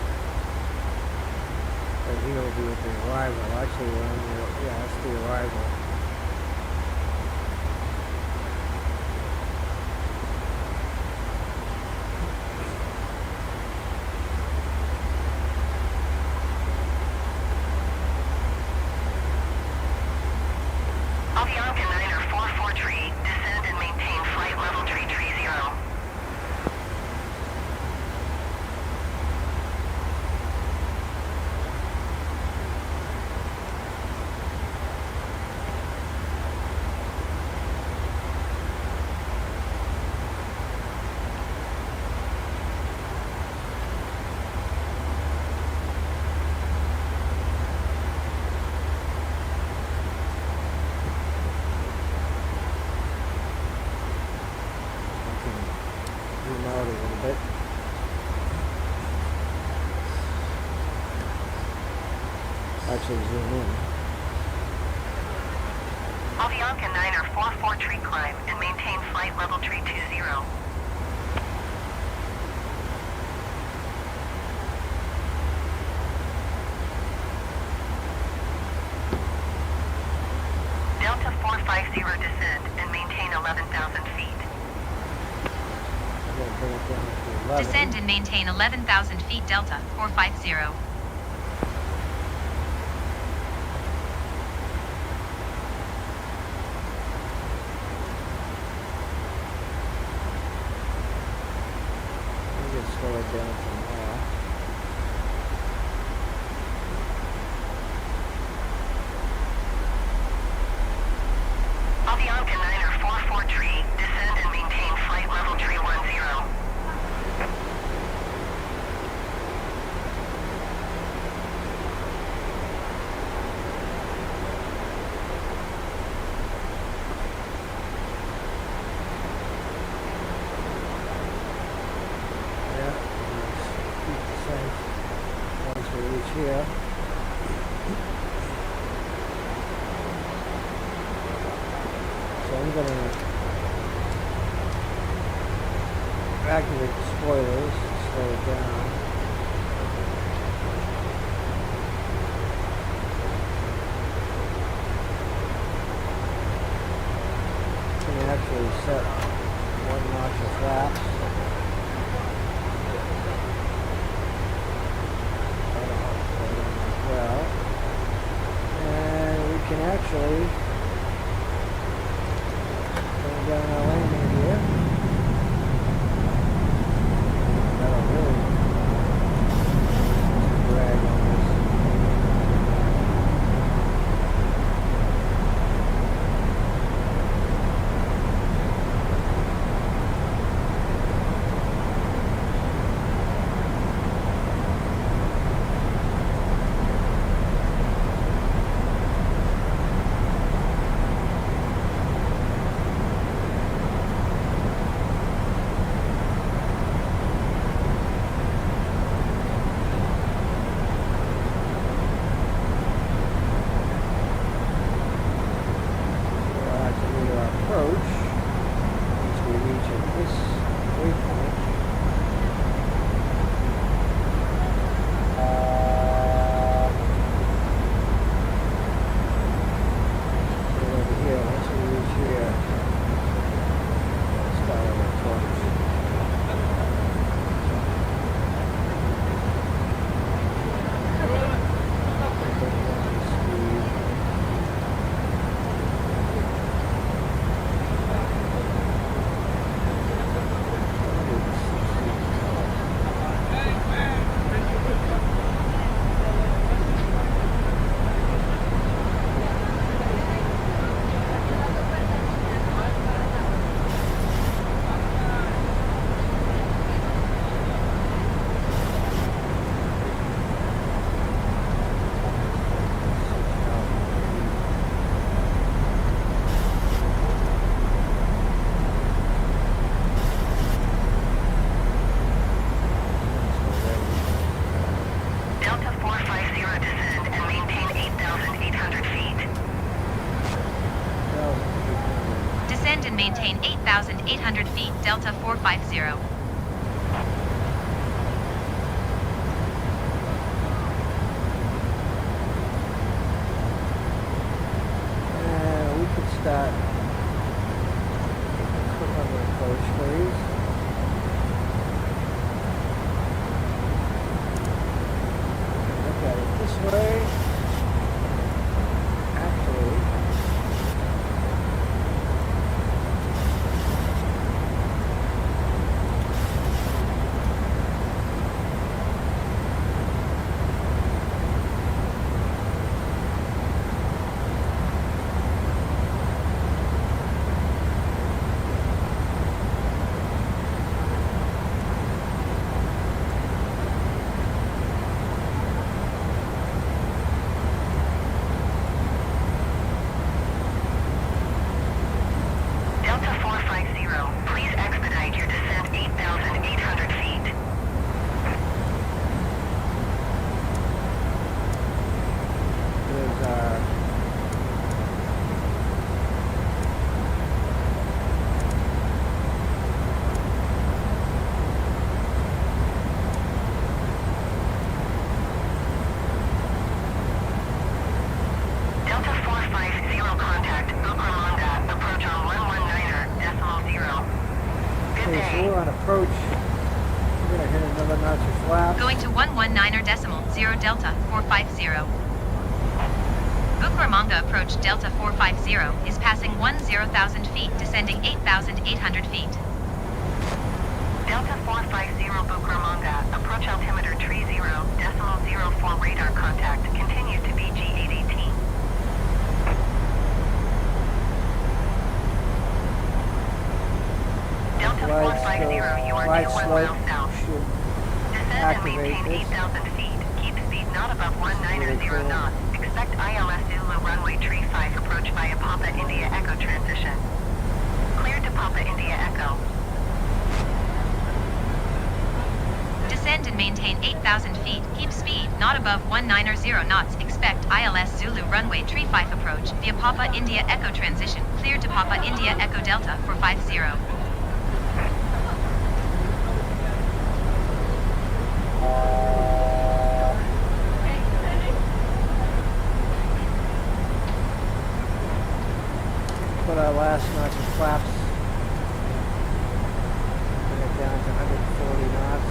And here will be with the arrival. Actually, we're on the, yeah, that's the arrival. Avianca 9er 44 tree, descend and maintain flight level 330. Zoom out a little bit. Actually zoom in. Avianca 9er 44 tree, climb and maintain flight level 320. Delta 450, descend and maintain 11,000 feet. I'm gonna bring it down to 11. Descend and maintain 11,000 feet Delta 450. slow it down from there. Avianca 944 tree, descend and maintain flight level tree 10. Here. So I'm going to activate the spoilers to slow it down. You can actually set 1 notch of flaps. Can actually bring down our landing gear. That'll really drag on this. and maintain 8,800 feet, Delta 450. We could start on the approach, please. Look at it this way. Actually, going to 119.0 Delta 450. Bucaramanga approach Delta 450 is passing 10,000 feet, descending 8,800 feet. Delta 450 Bucaramanga, approach altimeter tree 0.04 radar contact, continues to be G818. Delta 450, you are 2 miles south. Descend and maintain 8,000 feet. Keep speed not above 190 knots. Expect ILS Zulu runway tree 5 approach via Papa India Echo transition. Clear to Papa India Echo. Descend and maintain 8,000 feet. Keep speed not above 190 knots. Expect ILS Zulu runway tree 5 approach via Papa India Echo transition. Clear to Papa India Echo Delta 450. Put our last notch of flaps. Bring it down to 140 knots.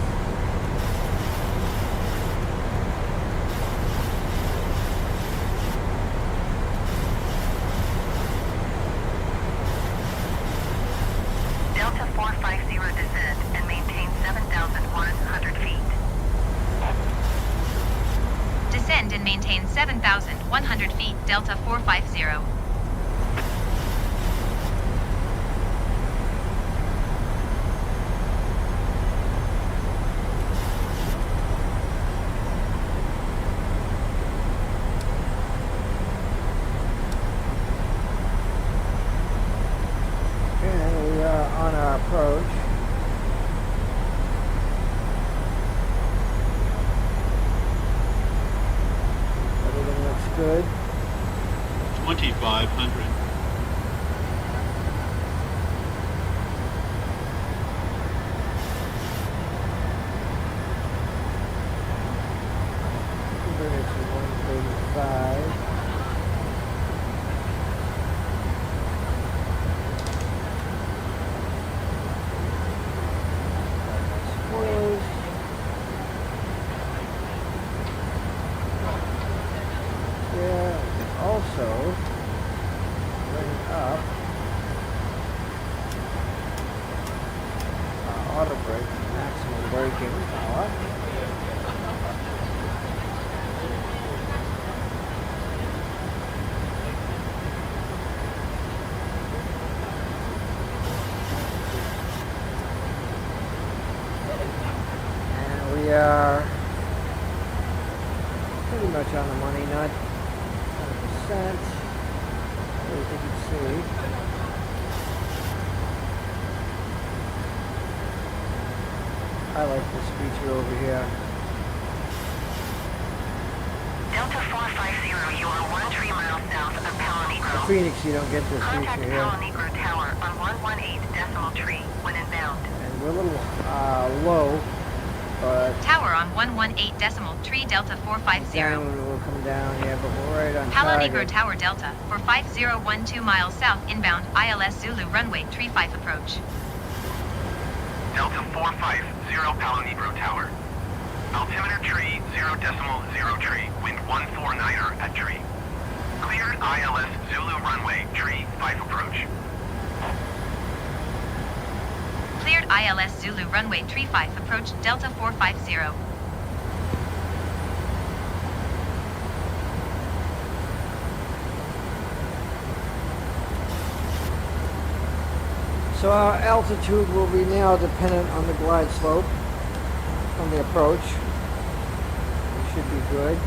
Delta 450 descend and maintain 7,100 feet. Descend and maintain 7,100 feet. Delta 450. On our approach. Everything looks good. 2,500. Bring it to 135. Also, bring up our auto brake to maximum braking power. And we are pretty much on the money, not 100%. As you can see. I like this feature over here. Delta 450, you are 13 miles south of Palonegro. The Phoenix, you don't get this Contact feature here. Palonegro Tower on 118.3 when inbound. And we're a little low, but Tower on 118.3 Delta 450. down will come down, yeah, but we're right on Palonegro target. Tower Delta 45012 miles south inbound ILS Zulu runway 35 approach. Delta 450, Palonegro Tower. Altimeter tree 0.0 tree, wind 149er at tree. Cleared ILS Zulu runway tree 5 approach. Cleared ILS Zulu runway 35 approach Delta 450. So our altitude will be now dependent on the glide slope on the approach. It should be good.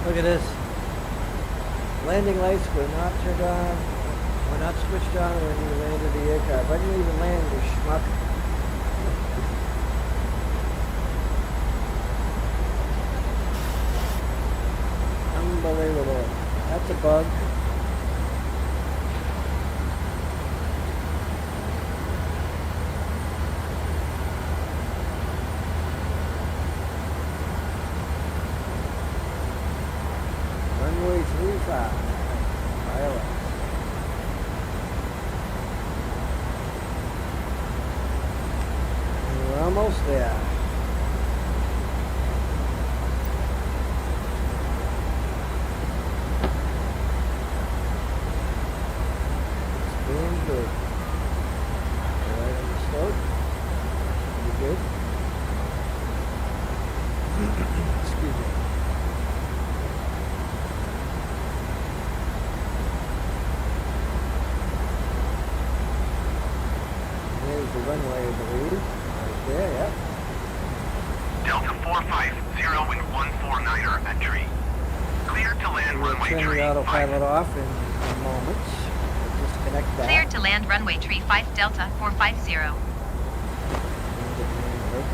Look at this. Landing lights were not turned on, were not switched on when you landed the aircraft. Why didn't you even land, you schmuck? Unbelievable. That's a bug. Runway 35. ILS. almost there. It's doing good. Right on the slope. Pretty good. Excuse me. There's the runway, I believe. Right there, yep. Delta 450 and 149er at tree. Clear to land We'll runway turn tree the autopilot 5. off in moments. We'll disconnect that. Cleared to land runway tree 5 Delta 450. And get the main hook.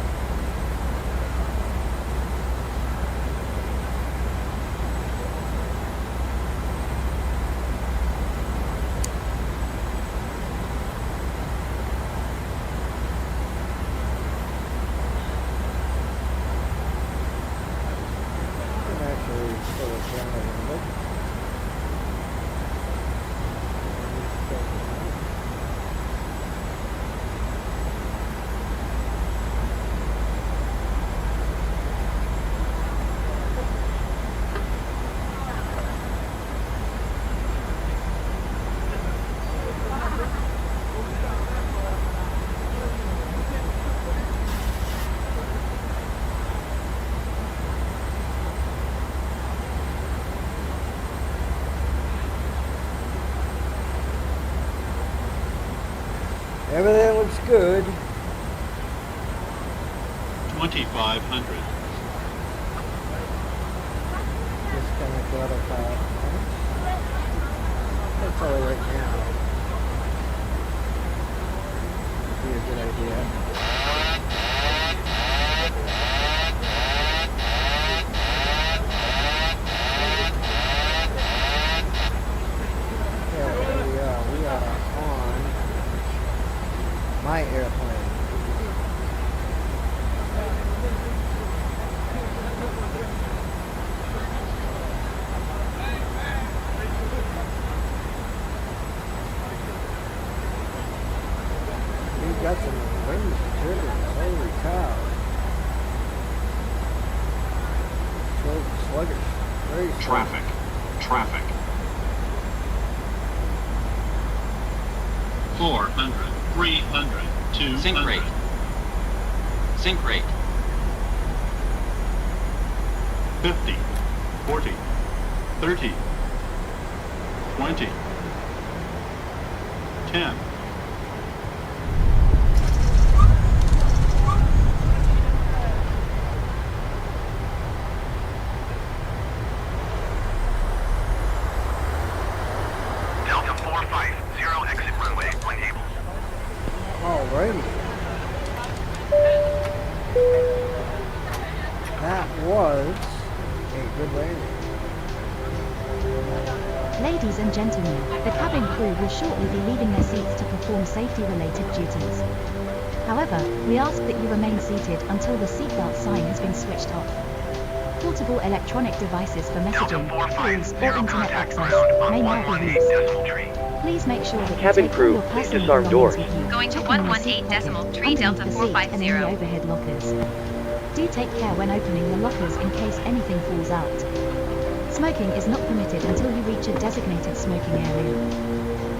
And actually slow it down a little bit. Everything looks good. 2500. Disconnect autopilot. That's all right now. Be a good idea. Yeah, we are on my airplane. We've got some wings and turbines, holy cow. So sluggish, very sluggish. Traffic. Traffic. 400. 300. 200. Sync rate. Sync rate. 50. 40. 30. 20. 10. Delta 450 exit runway when able. Alrighty. That was a good landing. Ladies and gentlemen, the cabin crew will shortly be leaving their seats to perform safety-related duties. However, we ask that you remain seated until the seatbelt sign has been switched off. Portable electronic devices for messaging, calls, or internet contact access ground may on now be 118 used. decimal tree. Please make sure that Cabin you take crew, all your please personal disarm belongings doors. with you. Going to Checking your 118 seat decimal pockets, 3 Delta underneath the seat, and in the 450. overhead lockers. Do take care when opening the lockers in case anything falls out. Smoking is not permitted until you reach a designated smoking area.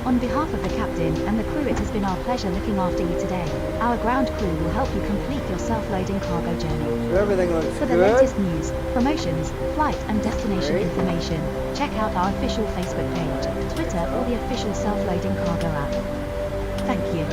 On behalf of the captain and the crew, it has been our pleasure looking after you today. Our ground crew will help you complete your self-loading cargo journey. So everything looks For the good. latest news, promotions, flight and destination Great. information, check out our official Facebook page, Twitter, or the official self-loading cargo app. Thank you.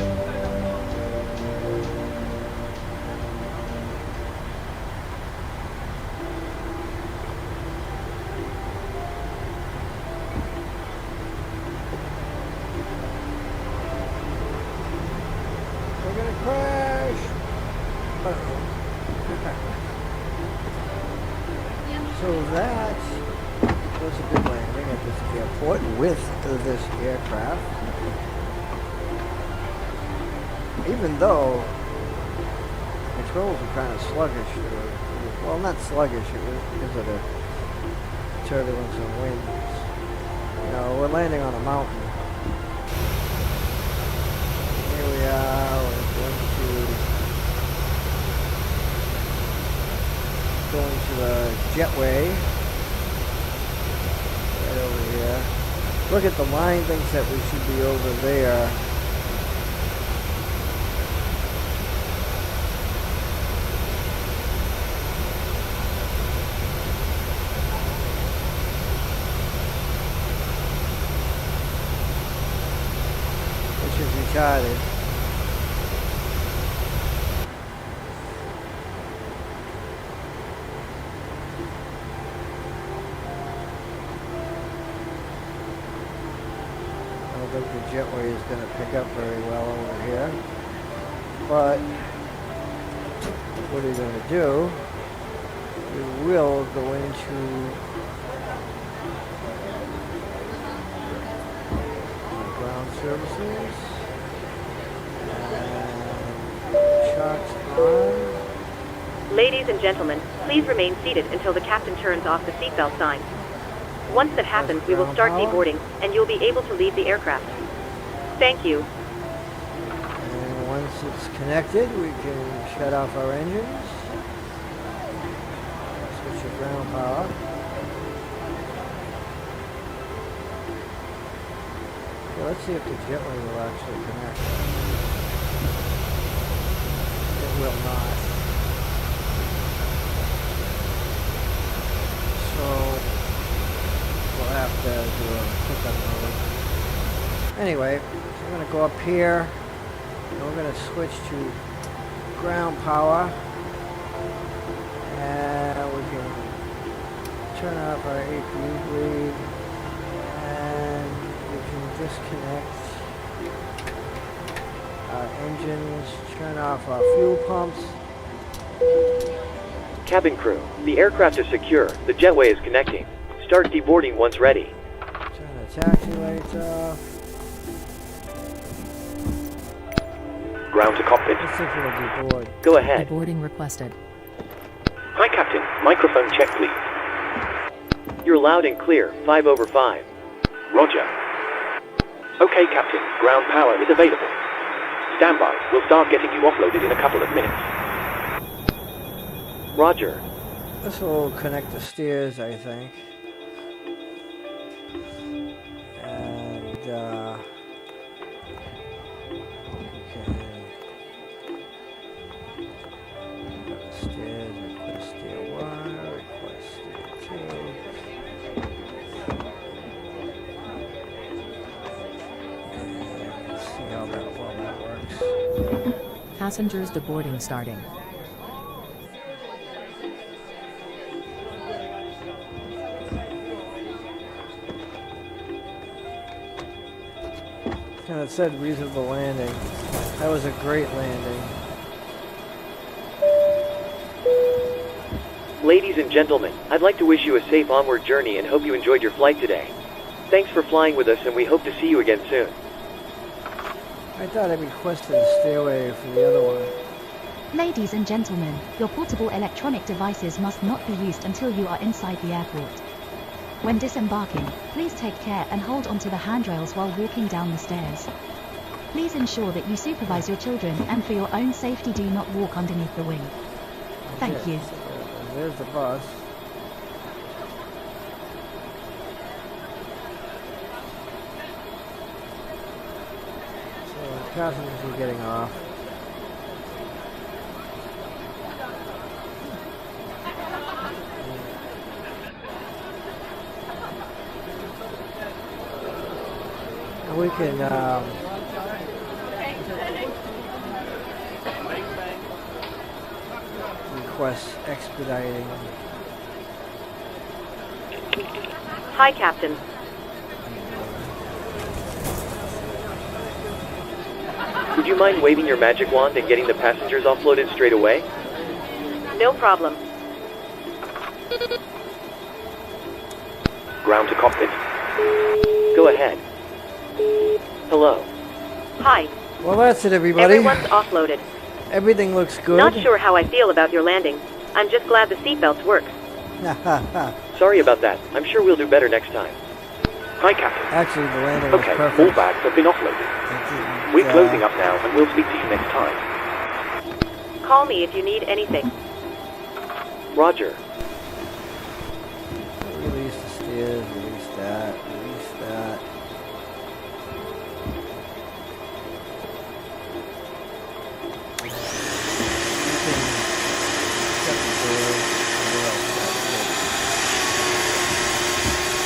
We're gonna crash. Uh-oh. So that was a good landing at this airport with this aircraft. Even though controls were kind of sluggish, well, not sluggish, it was because of the turbulence and winds. You know, we're landing on a mountain. Here we are, we're going to the jetway. Right over here. Look at the line thinks that we should be over there. Which is retarded. I don't think the jetway is going to pick up very well over here. But what are you going to do? We will go into ground services and shots on. Ladies and gentlemen, please remain seated until the captain turns off the seatbelt sign. Once that happens, we will start deboarding, and you'll be able to leave the aircraft. Thank you. And once it's connected, we can shut off our engines. Switch to ground power. Okay, let's see if the jetway will actually connect. It will not. So we'll have to do a pickup mode. Anyway, we're going to go up here, and we're going to switch to ground power, and we can turn off our APU bleed, and we can disconnect our engines, turn off our fuel pumps. Cabin crew, the aircraft is secure. The jetway is connecting. Start deboarding once ready. Turn the taxi lights off. Ground to cockpit. Let's see if we'll deboard. Go ahead. Deboarding requested. Hi, Captain. Microphone check, please. You're loud and clear. 5 over 5. Roger. Okay, Captain. Ground power is available. Stand by. We'll start getting you offloaded in a couple of minutes. Roger. This will connect the stairs, I think. And, okay. Stairs, request stair 1, request stair 2. And let's see how that works. Passengers deboarding starting. And it said reasonable landing. That was a great landing. Ladies and gentlemen, I'd like to wish you a safe onward journey and hope you enjoyed your flight today. Thanks for flying with us, and we hope to see you again soon. I thought I requested a stairway for the other one. Ladies and gentlemen, your portable electronic devices must not be used until you are inside the airport. When disembarking, please take care and hold onto the handrails while walking down the stairs. Please ensure that you supervise your children, and for your own safety do not walk underneath the wing. Thank you. There's the bus. So the passengers are getting off. And we can request expediting. Hi, Captain. Would you mind waving your magic wand and getting the passengers offloaded straight away? No problem. Ground to cockpit. Go ahead. Hello. Hi. Well, that's it, everybody. Everyone's offloaded. Everything looks good. Not sure how I feel about your landing. I'm just glad the seatbelts work. Sorry about that. I'm sure we'll do better next time. Hi, Captain. Actually, the landing was Okay, perfect. all bags have been offloaded. We're closing up now, and we'll speak to you next time. Call me if you need anything. Roger.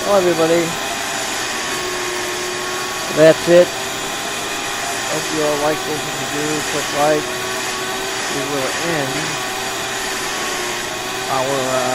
Well, everybody, that's it. Hope you all like this. If you do, click like. We will end our